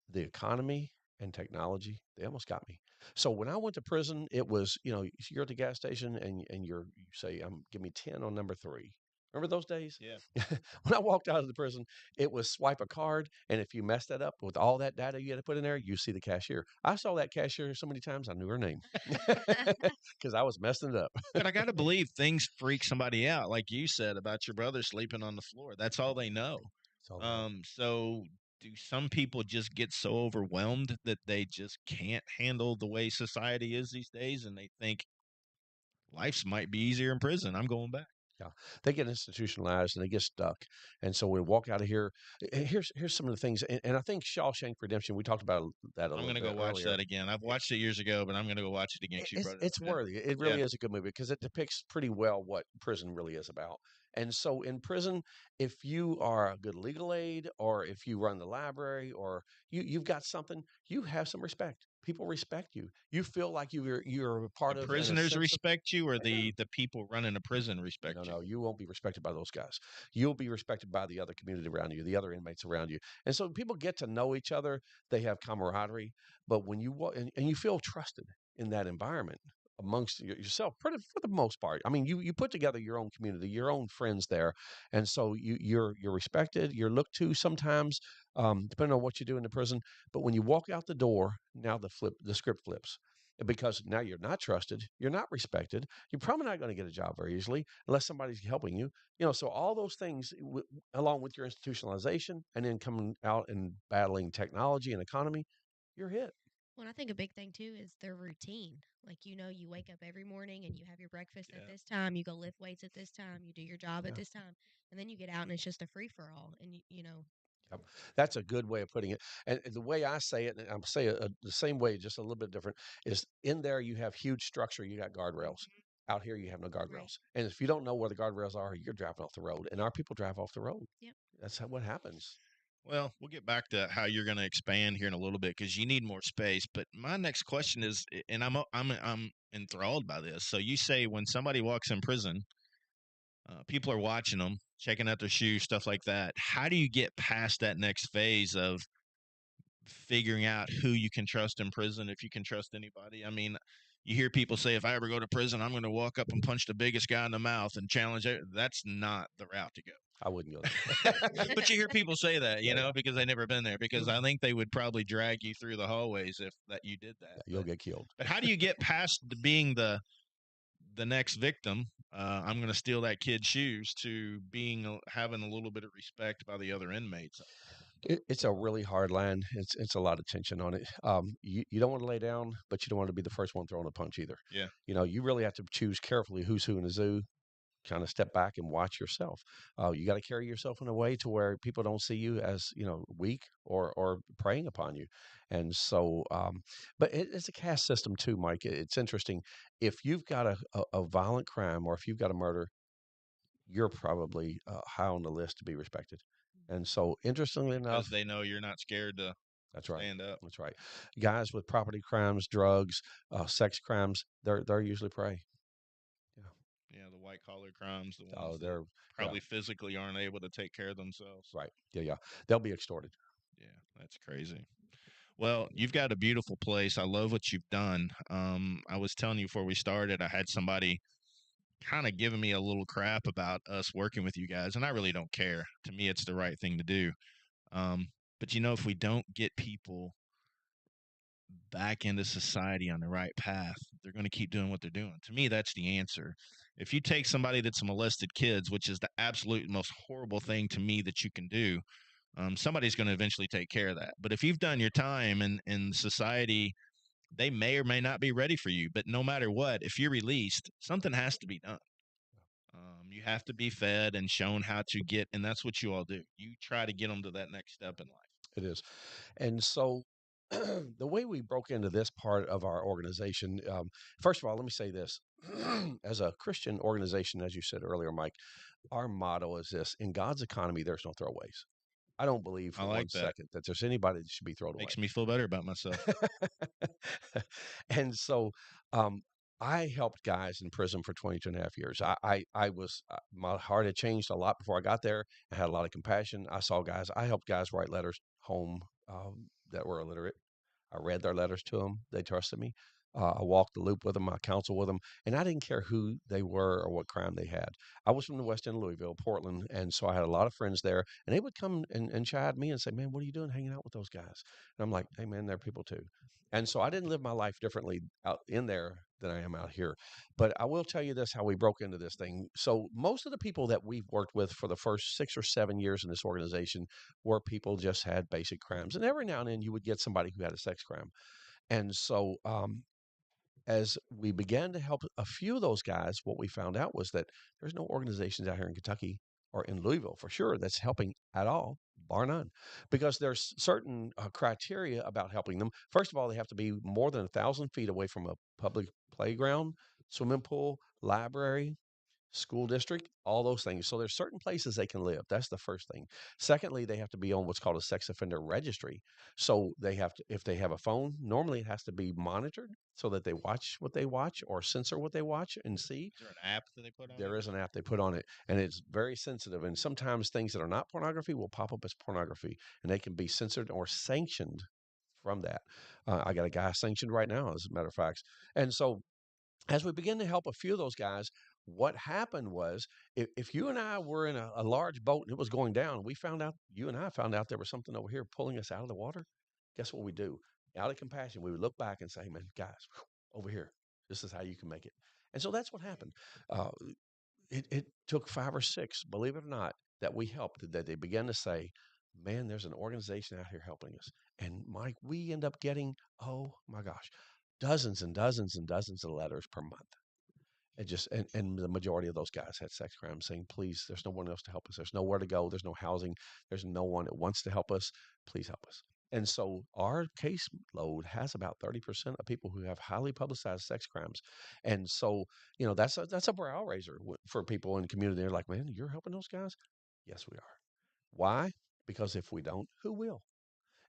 Speaker 3: The economy and technology, they almost got me. So when I went to prison, it was, you're at the gas station and you say, give me 10 on number 3. Remember those days?
Speaker 1: Yeah.
Speaker 3: When I walked out of the prison, it was swipe a card. And if you messed that up with all that data you had to put in there, you see the cashier. I saw that cashier so many times, I knew her name because I was messing it up.
Speaker 1: But I got to believe things freak somebody out, like you said about your brother sleeping on the floor. That's all they know. So do some people just get so overwhelmed that they just can't handle the way society is these days, and they think life's might be easier in prison? I'm going back.
Speaker 3: Yeah, they get institutionalized and they get stuck. And so we walk out of here. Here's some of the things. And I think Shawshank Redemption, we talked about that a
Speaker 1: I'm
Speaker 3: little
Speaker 1: going to
Speaker 3: bit
Speaker 1: go watch
Speaker 3: earlier.
Speaker 1: that again. I've watched it years ago, but I'm going to go watch it again. 'Cause you brought it
Speaker 3: It's
Speaker 1: up. Yeah.
Speaker 3: worthy. It really is a good movie because it depicts pretty well what prison really is about. And so in prison, if you are a good legal aid or if you run the library or you've got something, you have some respect. People respect you. You feel like you're a
Speaker 1: The
Speaker 3: part of in a
Speaker 1: prisoners
Speaker 3: sense of
Speaker 1: respect you, or the people running a prison respect you?
Speaker 3: no, you won't be respected by those guys. You'll be respected by the other community around you, the other inmates around you. And so people get to know each other. They have camaraderie. But when you walk and you feel trusted in that environment amongst yourself, for the most part. I mean, you put together your own community, your own friends there, and so you're respected. You're looked to sometimes, depending on what you do in the prison. But when you walk out the door, now the script flips because now you're not trusted, you're not respected, you're probably not going to get a job very easily unless somebody's helping you. So all those things, along with your institutionalization, and then coming out and battling technology and economy, you're hit.
Speaker 2: Well, I think a big thing too is their routine. Like, you wake up every morning and you have your breakfast at
Speaker 1: Yeah.
Speaker 2: this time, you go lift weights at this time, you do your job
Speaker 3: Yeah.
Speaker 2: at this time, and then you get out and it's just a free for all. And
Speaker 3: Yep. That's a good way of putting it. And the way I say it, and I'm saying it the same way, just a little bit different, is in there you have huge structure, you got guardrails. Out here, you have no
Speaker 2: right.
Speaker 3: guardrails. And if you don't know where the guardrails are, you're driving off the road. And our people drive off the road.
Speaker 2: Yep.
Speaker 3: That's what happens.
Speaker 1: Well, we'll get back to how you're going to expand here in a little bit because you need more space. But my next question is, and I'm enthralled by this. So you say when somebody walks in prison, people are watching them, checking out their shoes, stuff like that. How do you get past that next phase of figuring out who you can trust in prison, if you can trust anybody? I mean, you hear people say, if I ever go to prison, I'm going to walk up and punch the biggest guy in the mouth and challenge it. That's not the route to go.
Speaker 3: I wouldn't go there.
Speaker 1: But you hear people say that,
Speaker 3: Yeah.
Speaker 1: because they never been there. Because I think they would probably drag you through the hallways if that you did that.
Speaker 3: You'll get killed.
Speaker 1: But how do you get past being the next victim? I'm going to steal that kid's shoes to having a little bit of respect by the other inmates.
Speaker 3: It's a really hard line. It's a lot of tension on it. You don't want to lay down, but you don't want to be the first one throwing a punch either.
Speaker 1: Yeah.
Speaker 3: You really have to choose carefully who's who in the zoo. Kind of step back and watch yourself. You got to carry yourself in a way to where people don't see you as weak or preying upon you. And so, but it's a caste system too, Mike. It's interesting. If you've got a violent crime or if you've got a murder, you're probably high on the list to be respected. And so, interestingly enough,
Speaker 1: Because they know you're not scared to
Speaker 3: that's right.
Speaker 1: stand up.
Speaker 3: That's right. Guys with property crimes, drugs, sex crimes, they're usually prey.
Speaker 1: Yeah, the white collar crimes, the
Speaker 3: Oh,
Speaker 1: ones that
Speaker 3: they're
Speaker 1: probably physically aren't able to take care of themselves.
Speaker 3: right. Yeah, yeah. They'll be extorted.
Speaker 1: Yeah, that's crazy. Well, you've got a beautiful place. I love what you've done. I was telling you before we started, I had somebody kind of giving me a little crap about us working with you guys, and I really don't care. To me, it's the right thing to do. Um, but if we don't get people back into society on the right path, they're going to keep doing what they're doing. To me, that's the answer. If you take somebody that's molested kids, which is the absolute most horrible thing to me that you can do, somebody's going to eventually take care of that. But if you've done your time in society, they may or may not be ready for you. But no matter what, if you're released, something has to be done. You have to be fed and shown how to get, and that's what you all do. You try to get them to that next step in life.
Speaker 3: It is. And so the way we broke into this part of our organization, first of all, let me say this. As a Christian organization, as you said earlier, Mike, our motto is this: in God's economy, there's no throwaways. I don't believe
Speaker 1: I
Speaker 3: for one
Speaker 1: like that.
Speaker 3: second that there's anybody that should be thrown away.
Speaker 1: Makes me feel better about myself.
Speaker 3: And so um, I helped guys in prison for 22 and a half years. I was, my heart had changed a lot before I got there. I had a lot of compassion. I helped guys write letters home that were illiterate. I read their letters to them. They trusted me. I walked the loop with them. I counseled with them, and I didn't care who they were or what crime they had. I was from the West End of Louisville, Portland, and so I had a lot of friends there. And they would come and chide me and say, "Man, what are you doing hanging out with those guys?" And I'm like, "Hey, man, they're people too." And so I didn't live my life differently out in there than I am out here. But I will tell you this: how we broke into this thing. So most of the people that we've worked with for the first 6 or 7 years in this organization were people just had basic crimes, and every now and then you would get somebody who had a sex crime. And so, as we began to help a few of those guys, what we found out was that there's no organizations out here in Kentucky or in Louisville for sure that's helping at all, bar none, because there's certain criteria about helping them. First of all, they have to be more than 1,000 feet away from a public playground, swimming pool, library, school district, all those things. So there's certain places they can live. That's the first thing. Secondly, they have to be on what's called a sex offender registry. So they have to, if they have a phone, normally it has to be monitored so that they watch what they watch or censor what they watch and see.
Speaker 1: Is there an app that they put on
Speaker 3: There
Speaker 1: it?
Speaker 3: is an app they put on it, and it's very sensitive. And sometimes things that are not pornography will pop up as pornography, and they can be censored or sanctioned from that. I got a guy sanctioned right now, as a matter of fact. And so as we begin to help a few of those guys, what happened was if you and I were in a large boat and it was going down, you and I found out there was something over here pulling us out of the water. Guess what we do? Out of compassion, we would look back and say, "Hey, man, guys, over here, this is how you can make it." And so that's what happened. Uh, it took 5 or 6, believe it or not, that we helped, that they began to say, "Man, there's an organization out here helping us." And Mike, we end up getting, oh my gosh, dozens and dozens and dozens of letters per month. And the majority of those guys had sex crimes saying, "Please, there's no one else to help us. There's nowhere to go. There's no housing. There's no one that wants to help us. Please help us." And so our caseload has about 30% of people who have highly publicized sex crimes. And so, that's a brow raiser for people in the community. They're like, "Man, you're helping those guys?" Yes, we are. Why? Because if we don't, who will?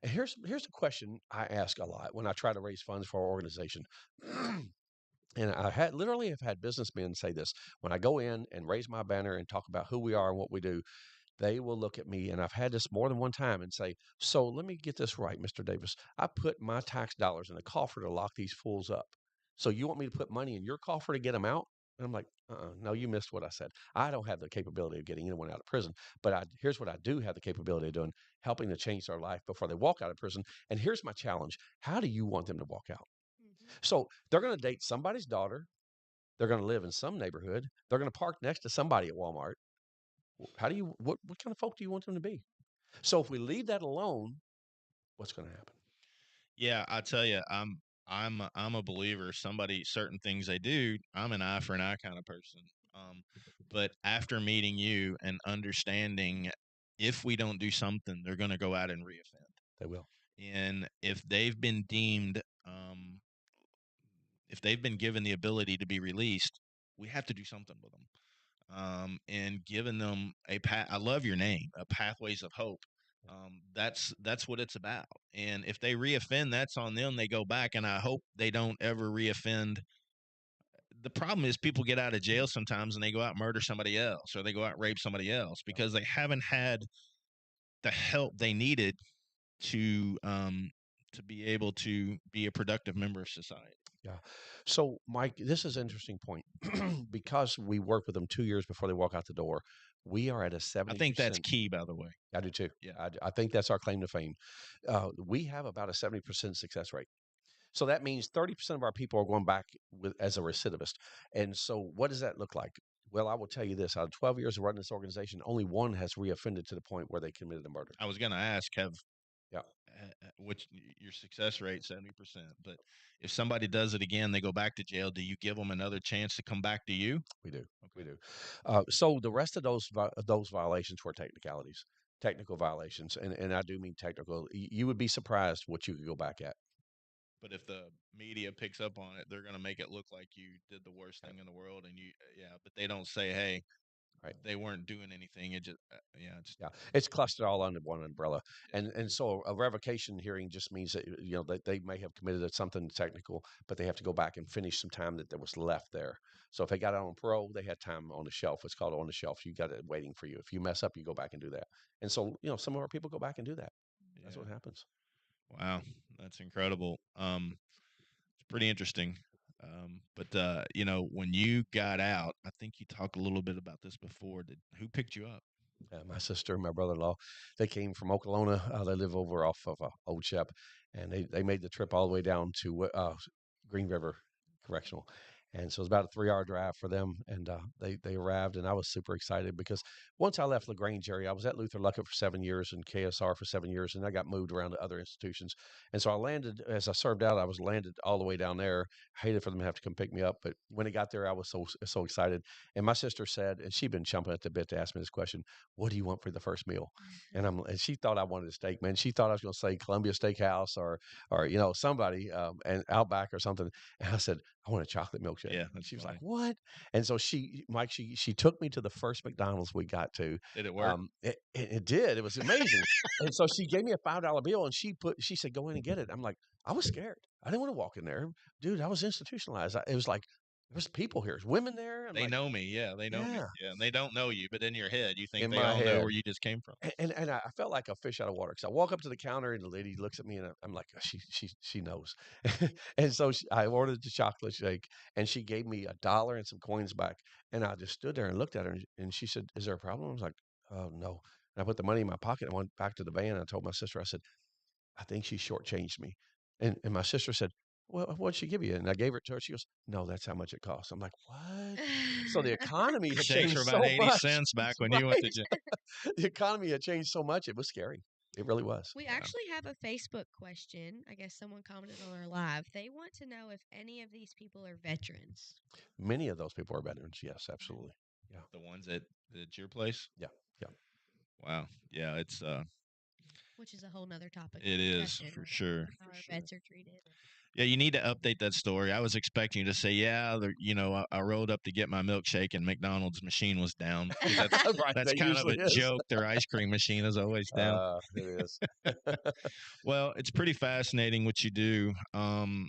Speaker 3: And here's a question I ask a lot when I try to raise funds for our organization. And I had literally have had businessmen say this when I go in and raise my banner and talk about who we are and what we do. They will look at me, and I've had this more than one time, and say, "So let me get this right, Mr. Davis. I put my tax dollars in a coffer to lock these fools up. So you want me to put money in your coffer to get them out?" And I'm like, no, you missed what I said. I don't have the capability of getting anyone out of prison, but here's what I do have the capability of doing: helping to change their life before they walk out of prison. And here's my challenge: how do you want them to walk out?
Speaker 2: Mm-hmm.
Speaker 3: So they're going to date somebody's daughter. They're going to live in some neighborhood. They're going to park next to somebody at Walmart. What kind of folk do you want them to be? So if we leave that alone, what's going to happen?
Speaker 1: Yeah, I tell you, I'm a believer. Somebody, certain things they do, I'm an eye for an eye kind of person. But after meeting you and understanding, if we don't do something, they're going to go out and reoffend.
Speaker 3: They will.
Speaker 1: And if they've been given the ability to be released, we have to do something with them. And giving them a path. I love your name, a pathways of hope. That's what it's about. And if they reoffend, that's on them. They go back, and I hope they don't ever reoffend. The problem is people get out of jail sometimes and they go out and murder somebody else, or they go out and rape somebody else because they haven't had the help they needed to to be able to be a productive member of society.
Speaker 3: Yeah. So, Mike, this is an interesting point because we work with them 2 years before they walk out the door. We are at a
Speaker 1: I think that's
Speaker 3: 70%.
Speaker 1: key, by the way.
Speaker 3: I do too.
Speaker 1: Yeah.
Speaker 3: I think that's our claim to fame. We have about a 70% success rate. So that means 30% of our people are going back as a recidivist. And so, what does that look like? Well, I will tell you this: out of 12 years of running this organization, only one has reoffended to the point where they committed a murder.
Speaker 1: I was going to ask,
Speaker 3: Yeah,
Speaker 1: which your success rate 70%, but if somebody does it again, they go back to jail. Do you give them another chance to come back to you?
Speaker 3: we do. We
Speaker 1: Okay.
Speaker 3: do. So the rest of those violations were technicalities, technical violations, and I do mean technical. You would be surprised what you could go back at.
Speaker 1: But if the media picks up on it, they're going to make it look like you did the worst
Speaker 3: Yeah,
Speaker 1: thing in the world, and yeah. But they don't say, hey,
Speaker 3: right.
Speaker 1: they weren't doing anything. It just, yeah,
Speaker 3: Yeah, it's clustered all under one umbrella,
Speaker 1: yeah,
Speaker 3: and so a revocation hearing just means that they may have committed something technical, but they have to go back and finish some time that was left there. So if they got out on parole, they had time on the shelf. It's called on the shelf. You got it waiting for you. If you mess up, you go back and do that. And so some of our people go back and do that. That's
Speaker 1: yeah.
Speaker 3: what happens.
Speaker 1: Wow, that's incredible. It's pretty interesting. But when you got out, I think you talked a little bit about this before. Who picked you up?
Speaker 3: My sister and my brother-in-law, they came from Oklahoma. They live over off of Old Shep, and they made the trip all the way down to Green River Correctional. And so it was about a 3 hour drive for them. And they arrived, and I was super excited because once I left LaGrange area, I was at Luther Luckett for 7 years and KSR for 7 years, and I got moved around to other institutions. And so I landed, as I served out, I was landed all the way down there. I hated for them to have to come pick me up, but when it got there, I was so excited. And my sister said, and she'd been chomping at the bit to ask me this question, what do you want for the first meal? And she thought I wanted a steak, man. She thought I was going to say Columbia Steakhouse or somebody and Outback or something. And I said, I want a chocolate milkshake.
Speaker 1: Yeah,
Speaker 3: And
Speaker 1: that's
Speaker 3: she was
Speaker 1: funny.
Speaker 3: like, what? And so Mike, she took me to the first McDonald's we got to.
Speaker 1: Did it work?
Speaker 3: It did. It was amazing. And so she gave me a $5 bill and she said, go in and get it. I'm like, I was scared. I didn't want to walk in there, dude. I was institutionalized. It was like, there's people here. There's women there. I'm
Speaker 1: They
Speaker 3: like,
Speaker 1: know me. Yeah, they know me.
Speaker 3: yeah.
Speaker 1: Yeah, and they don't know you, but in your head, you think
Speaker 3: In
Speaker 1: they
Speaker 3: my
Speaker 1: all know
Speaker 3: head,
Speaker 1: where you just came from.
Speaker 3: and I felt like a fish out of water because I walk up to the counter and the lady looks at me and I'm like, "Oh, she knows." And so I ordered the chocolate shake and she gave me $1 and some coins back. And I just stood there and looked at her and she said, "Is there a problem?" I was like, "Oh no." And I put the money in my pocket and went back to the van. And I told my sister, I said, "I think she shortchanged me." And my sister said, "Well, what'd she give you?" And I gave it to her. She goes, "No, that's how much it costs." I'm like, "What?" So the economy had
Speaker 1: Shakes
Speaker 3: changed
Speaker 1: were
Speaker 3: so
Speaker 1: about 80
Speaker 3: much,
Speaker 1: cents back when you went to
Speaker 3: right?
Speaker 1: jail.
Speaker 3: The economy had changed so much. It was scary. It really was.
Speaker 2: We
Speaker 1: Wow.
Speaker 2: actually have a Facebook question. I guess someone commented on our live. They want to know if any of these people are veterans.
Speaker 3: Many of those people are veterans. Yes, absolutely. Yeah.
Speaker 1: The ones at your place?
Speaker 3: Yeah. Yeah.
Speaker 1: Wow. Yeah,
Speaker 2: Which is a whole nother topic
Speaker 1: it
Speaker 2: of
Speaker 1: is
Speaker 2: discussion
Speaker 1: for
Speaker 2: of
Speaker 1: sure.
Speaker 2: how
Speaker 1: For
Speaker 2: our
Speaker 1: sure.
Speaker 2: vets are treated.
Speaker 1: Yeah, you need to update that story. I was expecting you to say, "Yeah, I rolled up to get my milkshake and McDonald's machine was down," because
Speaker 3: Right.
Speaker 1: that's
Speaker 3: That
Speaker 1: kind of a
Speaker 3: usually is.
Speaker 1: joke. Their ice cream machine is always down.
Speaker 3: It is.
Speaker 1: Well, it's pretty fascinating what you do. I'm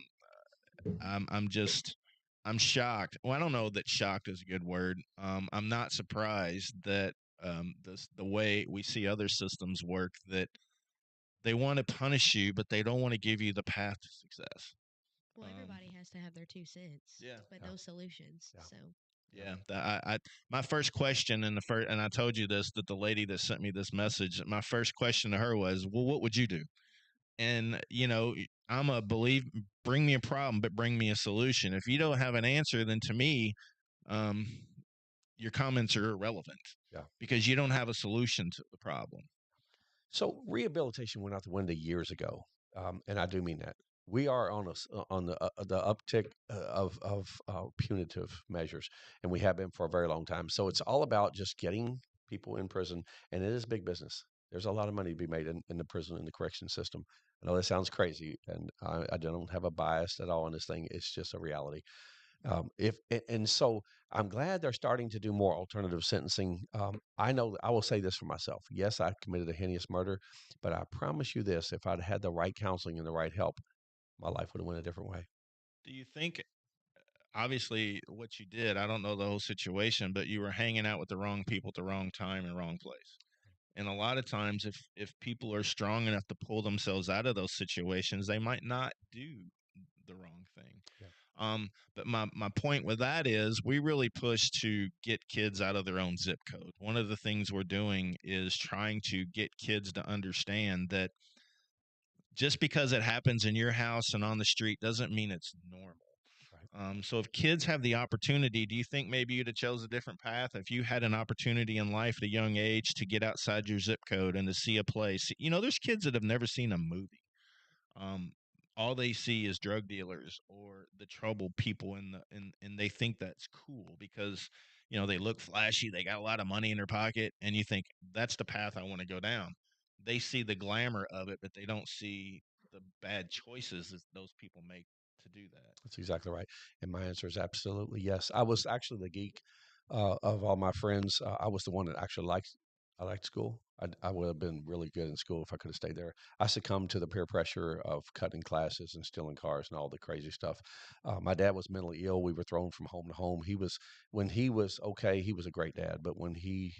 Speaker 1: just I'm shocked. Well, I don't know that shocked is a good word. I'm not surprised that the way we see other systems work, that they want to punish you, but they don't want to give you the path to success.
Speaker 2: Well,
Speaker 1: Um,
Speaker 2: everybody has to have their 2 cents,
Speaker 1: yeah,
Speaker 2: but
Speaker 3: Yeah.
Speaker 2: no solutions.
Speaker 3: Yeah.
Speaker 2: So
Speaker 1: yeah. My first question and I told you this, that the lady that sent me this message, my first question to her was, "Well, what would you do?" And I'm a believe, bring me a problem, but bring me a solution. If you don't have an answer, then to me, um, your comments are irrelevant
Speaker 3: Yeah.
Speaker 1: because you don't have a solution to the problem.
Speaker 3: So rehabilitation went out the window years ago, and I do mean that. We are on the uptick of punitive measures, and we have been for a very long time. So it's all about just getting people in prison, and it is big business. There's a lot of money to be made in the prison and the correction system. I know that sounds crazy, and I don't have a bias at all in this thing. It's just a reality. If and so I'm glad they're starting to do more alternative sentencing. I know I will say this for myself. Yes, I committed a heinous murder, but I promise you this: if I'd had the right counseling and the right help, my life would have went a different way.
Speaker 1: Do you think, obviously, what you did? I don't know the whole situation, but you were hanging out with the wrong people at the wrong time and wrong place. And a lot of times, if people are strong enough to pull themselves out of those situations, they might not do the wrong thing.
Speaker 3: Yeah.
Speaker 1: But my point with that is we really push to get kids out of their own zip code. One of the things we're doing is trying to get kids to understand that just because it happens in your house and on the street doesn't mean it's normal.
Speaker 3: Right.
Speaker 1: So if kids have the opportunity, do you think maybe you'd have chose a different path if you had an opportunity in life at a young age to get outside your zip code and to see a place? You know, there's kids that have never seen a movie. Um, all they see is drug dealers or the troubled people and they think that's cool because they look flashy, they got a lot of money in their pocket, and you think that's the path I want to go down. They see the glamour of it, but they don't see the bad choices that those people make to do that.
Speaker 3: That's exactly right. And my answer is absolutely yes. I was actually the geek of all my friends. I was the one that actually liked. I liked school. I would have been really good in school if I could have stayed there. I succumbed to the peer pressure of cutting classes and stealing cars and all the crazy stuff. My dad was mentally ill. We were thrown from home to home. When he was okay, he was a great dad. But when he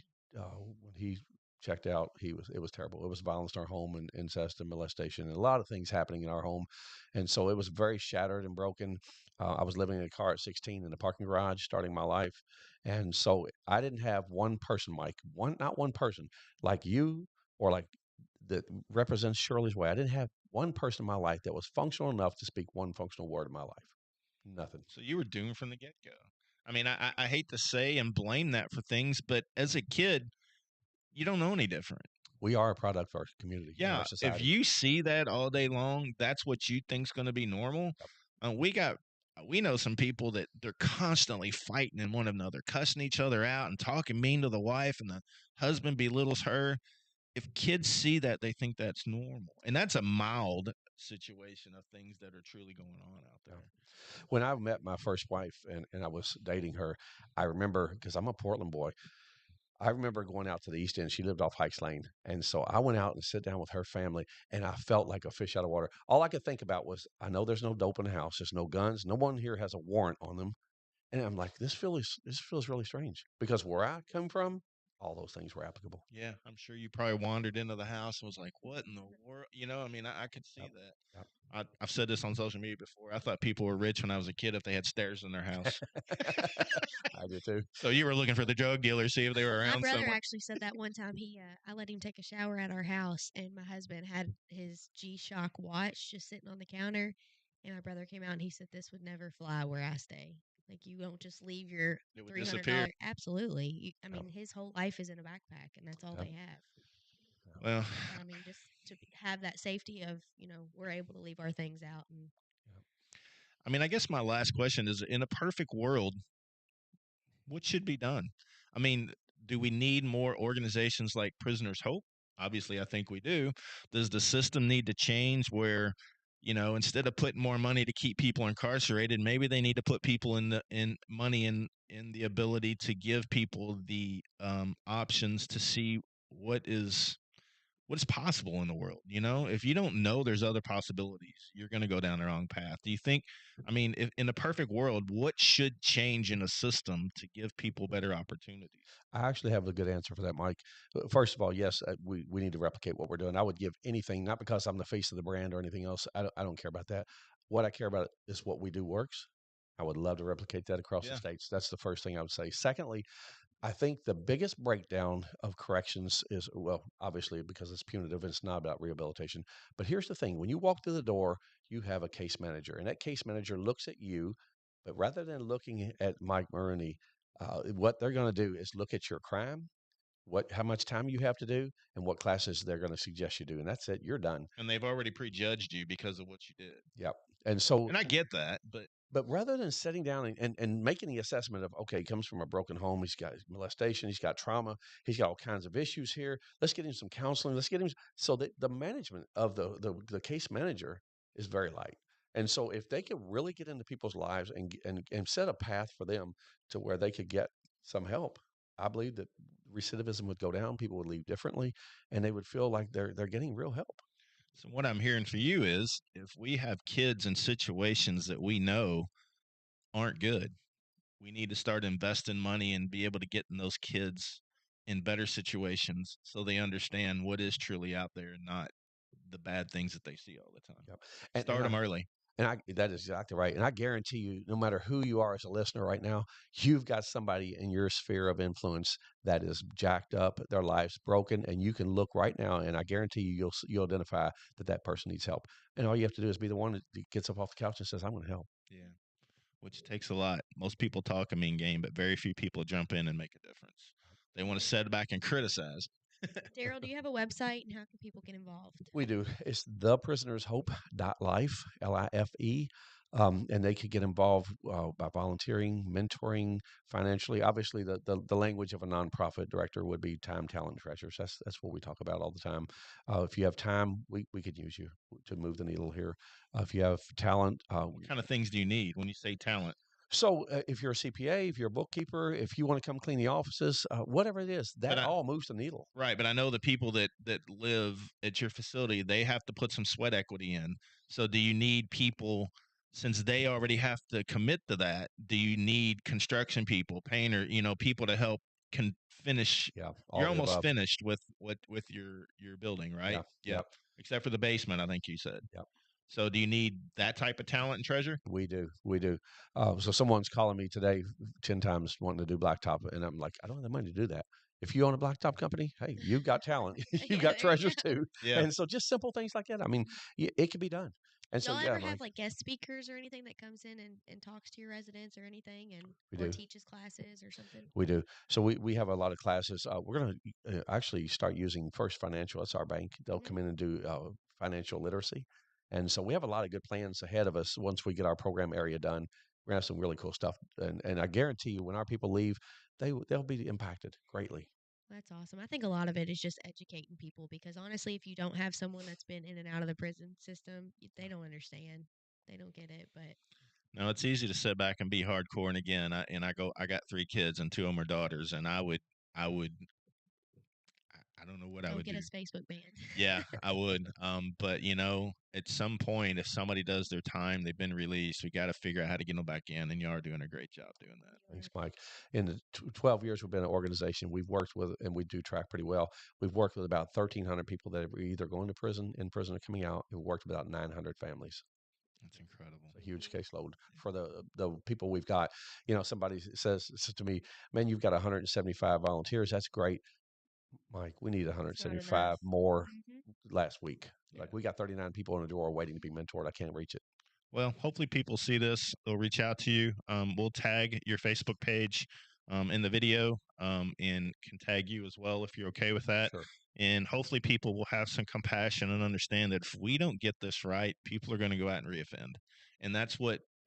Speaker 3: checked out, it was terrible. It was violence in our home and incest and molestation and a lot of things happening in our home, and so it was very shattered and broken. I was living in a car at 16 in a parking garage, starting my life, and so I didn't have one person, Mike, not one person like you or like that represents Shirley's way. I didn't have one person in my life that was functional enough to speak one functional word in my life. Nothing.
Speaker 1: So you were doomed from the get go. I mean, I hate to say and blame that for things, but as a kid, you don't know any different.
Speaker 3: We are a product of our community and our
Speaker 1: Yeah, if
Speaker 3: society.
Speaker 1: you see that all day long, that's what you think's going to be normal.
Speaker 3: Yep.
Speaker 1: We know some people that they're constantly fighting in one another, cussing each other out and talking mean to the wife, and the husband belittles her. If kids see that, they think that's normal, and that's a mild situation of things that are truly going on out
Speaker 3: Yep.
Speaker 1: there.
Speaker 3: When I met my first wife and I was dating her, I remember because I'm a Portland boy. I remember going out to the East End. She lived off Hikes Lane. And so I went out and sit down with her family, and I felt like a fish out of water. All I could think about was, I know there's no dope in the house. There's no guns. No one here has a warrant on them. And I'm like, this feels really strange because where I come from, all those things were applicable.
Speaker 1: Yeah, I'm sure you probably wandered into the house and was like, "What in the world?" I mean, I could see
Speaker 3: Yep,
Speaker 1: that.
Speaker 3: yep.
Speaker 1: I've said this on social media before. I thought people were rich when I was a kid if they had stairs in their house.
Speaker 3: I do too.
Speaker 1: So you were looking for the drug dealers, see if they were
Speaker 2: My
Speaker 1: around
Speaker 2: brother
Speaker 1: somewhere.
Speaker 2: actually said that one time. I let him take a shower at our house, and my husband had his G-Shock watch just sitting on the counter. And my brother came out and he said, "This would never fly where I stay. Like you don't just leave your
Speaker 1: It would disappear.
Speaker 2: $300." Absolutely. I
Speaker 3: Yep,
Speaker 2: mean, his whole life is in a backpack, and that's all
Speaker 3: yep,
Speaker 2: they have.
Speaker 3: yep,
Speaker 1: Well,
Speaker 2: But I mean, just to have that safety of we're able to leave our things out and
Speaker 3: yep.
Speaker 1: I mean, I guess my last question is: in a perfect world, what should be done? I mean, do we need more organizations like Prisoners Hope? Obviously, I think we do. Does the system need to change where, instead of putting more money to keep people incarcerated, maybe they need to put people in money in the ability to give people the options to see what is what is possible in the world. If you don't know there's other possibilities, you're going to go down the wrong path. Do you think, I mean, if, in a perfect world, what should change in a system to give people better opportunities?
Speaker 3: I actually have a good answer for that, Mike. First of all, yes, we need to replicate what we're doing. I would give anything, not because I'm the face of the brand or anything else. I don't care about that. What I care about is what we do works. I would love to replicate that across the
Speaker 1: Yeah.
Speaker 3: states. That's the first thing I would say. Secondly, I think the biggest breakdown of corrections is, well, obviously because it's punitive, it's not about rehabilitation. But here's the thing: when you walk through the door, you have a case manager, and that case manager looks at you, but rather than looking at Mike Maroney, what they're going to do is look at your crime, how much time you have to do, and what classes they're going to suggest you do, and that's it. You're done.
Speaker 1: And they've already prejudged you because of what you did.
Speaker 3: Yep. And so
Speaker 1: And I get that, but
Speaker 3: but rather than sitting down and making the assessment of, okay, he comes from a broken home, he's got molestation, he's got trauma, he's got all kinds of issues here. Let's get him some counseling. Let's get him so that the management of the case manager is very light. And so if they could really get into people's lives and set a path for them to where they could get some help, I believe that recidivism would go down, people would leave differently, and they would feel like they're getting real help.
Speaker 1: so what I'm hearing for you is if we have kids in situations that we know aren't good, we need to start investing money and be able to get in those kids in better situations so they understand what is truly out there and not the bad things that they see all the time.
Speaker 3: Yep.
Speaker 1: Start them early.
Speaker 3: That is exactly right. And I guarantee you, no matter who you are as a listener right now, you've got somebody in your sphere of influence that is jacked up, their lives broken, and you can look right now, and I guarantee you, you'll identify that person needs help. And all you have to do is be the one that gets up off the couch and says, "I'm going to help."
Speaker 1: Yeah. Which takes a lot. Most people talk a mean game, but very few people jump in and make a difference. They want to sit back and criticize.
Speaker 2: Daryl, do you have a website and how can people get involved?
Speaker 3: We do. It's theprisonershope.life, Life. And they could get involved by volunteering, mentoring, financially. Obviously, the language of a nonprofit director would be time, talent, treasures. That's what we talk about all the time. If you have time, we could use you to move the needle here. If you have talent,
Speaker 1: What kind of things do you need when you say talent?
Speaker 3: so if you're a CPA, if you're a bookkeeper, if you want to come clean the offices, whatever it is,
Speaker 1: But
Speaker 3: that all moves the needle.
Speaker 1: right, but I know the people that live at your facility, they have to put some sweat equity in. So do you need people, since they already have to commit to that, do you need construction people, painter, people to help can finish?
Speaker 3: Yeah, all
Speaker 1: You're
Speaker 3: the
Speaker 1: almost
Speaker 3: above.
Speaker 1: finished with your building, right?
Speaker 3: Yeah,
Speaker 1: Yeah.
Speaker 3: yep,
Speaker 1: Except for the basement, I think you said.
Speaker 3: yep.
Speaker 1: So do you need that type of talent and treasure?
Speaker 3: We do. We do. So someone's calling me today 10 times wanting to do blacktop. And I'm like, I don't have the money to do that. If you own a blacktop company, hey, you've got talent. You've
Speaker 2: Yeah,
Speaker 3: got
Speaker 2: there you
Speaker 3: treasures
Speaker 2: go.
Speaker 3: too.
Speaker 1: Yeah.
Speaker 3: And so just simple things like that. I mean, it can be done. And so,
Speaker 2: Y'all
Speaker 3: yeah,
Speaker 2: ever have
Speaker 3: Mike,
Speaker 2: like guest speakers or anything that comes in and talks to your residents or anything and
Speaker 3: we
Speaker 2: or
Speaker 3: do.
Speaker 2: teaches classes or something?
Speaker 3: We do. So we have a lot of classes. We're going to actually start using First Financial. That's our bank. They'll
Speaker 2: Hmm.
Speaker 3: come in and do financial literacy. And so we have a lot of good plans ahead of us once we get our program area done. We're going to have some really cool stuff. And I guarantee you, when our people leave, they'll be impacted greatly.
Speaker 2: That's awesome. I think a lot of it is just educating people because honestly, if you don't have someone that's been in and out of the prison system, they don't understand. They don't get it. But
Speaker 1: No, it's easy to sit back and be hardcore. And again, I got 3 kids and 2 of them are daughters, and I don't know what I
Speaker 2: don't
Speaker 1: would
Speaker 2: get
Speaker 1: do.
Speaker 2: us Facebook banned.
Speaker 1: Yeah, I would. But at some point, if somebody does their time, they've been released. We got to figure out how to get them back in, and you are doing a great job doing that.
Speaker 3: Thanks, Mike. In the 12 years we've been an organization, we've worked with, and we do track pretty well. We've worked with about 1,300 people that are either going to prison, in prison, or coming out. We've worked with about 900 families.
Speaker 1: That's incredible.
Speaker 3: It's a huge caseload for the people we've got. Somebody says to me, "Man, you've got 175 volunteers. That's great, Mike. We need
Speaker 2: It's not
Speaker 3: 175
Speaker 2: enough.
Speaker 3: more
Speaker 2: Hmm.
Speaker 3: last week.
Speaker 1: Yeah.
Speaker 3: Like we got 39 people on the door waiting to be mentored. I can't reach it."
Speaker 1: Well, hopefully people see this. They'll reach out to you. We'll tag your Facebook page in the video and can tag you as well if you're okay with that.
Speaker 3: Sure.
Speaker 1: And hopefully people will have some compassion and understand that if we don't get this right, people are going to go out and reoffend. And I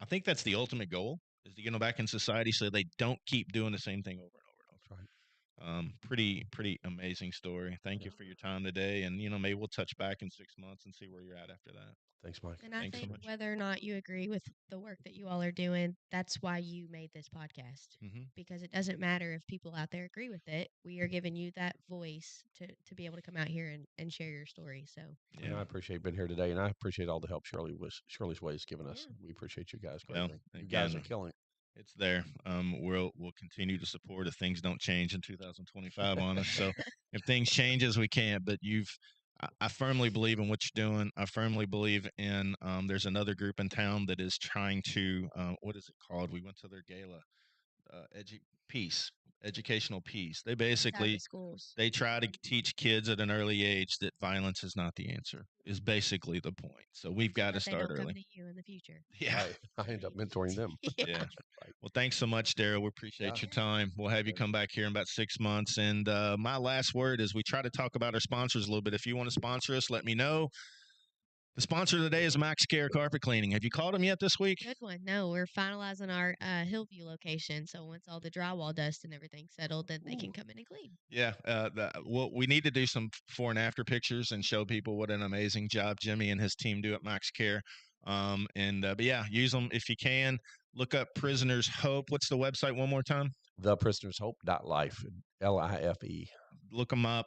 Speaker 1: think that's the ultimate goal is to get them back in society so they don't keep doing the same thing over and over and
Speaker 3: That's right.
Speaker 1: over. Pretty amazing story. Thank
Speaker 3: Yeah.
Speaker 1: you for your time today. And, maybe we'll touch back in 6 months and see where you're at after that.
Speaker 3: Thanks, Mike.
Speaker 2: And I
Speaker 1: Thanks so
Speaker 2: think
Speaker 1: much.
Speaker 2: whether or not you agree with the work that you all are doing, that's why you made this podcast.
Speaker 1: Mm-hmm.
Speaker 2: Because it doesn't matter if people out there agree with it. We are giving you that voice to be able to come out here and share your story. So,
Speaker 3: And I
Speaker 1: Yeah.
Speaker 3: appreciate being here today, and I appreciate all the help Shirley's Way has given us.
Speaker 2: yeah.
Speaker 3: We appreciate you guys
Speaker 1: Well,
Speaker 3: greatly. You guys are
Speaker 1: again,
Speaker 3: killing it.
Speaker 1: it's there. We'll continue to support if things don't change in 2025 on us. So if things changes, we can't. But I firmly believe in what you're doing. I firmly believe in. There's another group in town that is trying to. What is it called? We went to their gala. Peace, educational peace. They
Speaker 2: Inside the
Speaker 1: basically
Speaker 2: schools.
Speaker 1: they try to teach kids at an early age that violence is not the answer. Is basically the point. So we've
Speaker 2: So
Speaker 1: got to
Speaker 2: that they
Speaker 1: start
Speaker 2: don't come
Speaker 1: early.
Speaker 2: to you in the future.
Speaker 1: Yeah.
Speaker 3: Right. I end up mentoring them.
Speaker 2: Yeah.
Speaker 1: Yeah.
Speaker 3: Right.
Speaker 1: Well, thanks so much, Daryl. We
Speaker 3: Yeah.
Speaker 1: appreciate your time. We'll have you
Speaker 3: Good.
Speaker 1: come back here in about 6 months. And my last word is we try to talk about our sponsors a little bit. If you want to sponsor us, let me know. The sponsor today is Max Care Carpet Cleaning. Have you called them yet this week?
Speaker 2: Good one. No, we're finalizing our Hillview location. So once all the drywall dust and everything's settled, then they can come in and clean.
Speaker 1: Yeah. Well, we need to do some before and after pictures and show people what an amazing job Jimmy and his team do at Max Care. But yeah, use them if you can. Look up Prisoners Hope. What's the website one more time?
Speaker 3: Theprisonershope.life. Life.
Speaker 1: Look them up.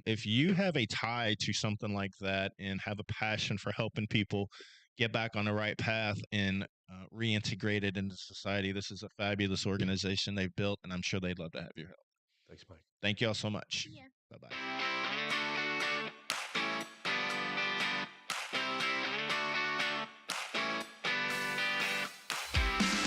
Speaker 1: If you have a tie to something like that and have a passion for helping people get back on the right path and reintegrate it into society, this is a fabulous organization they've built, and I'm sure they'd love to have your help.
Speaker 3: Thanks, Mike.
Speaker 1: Thank you all so much.
Speaker 2: Yeah.
Speaker 1: Bye-bye.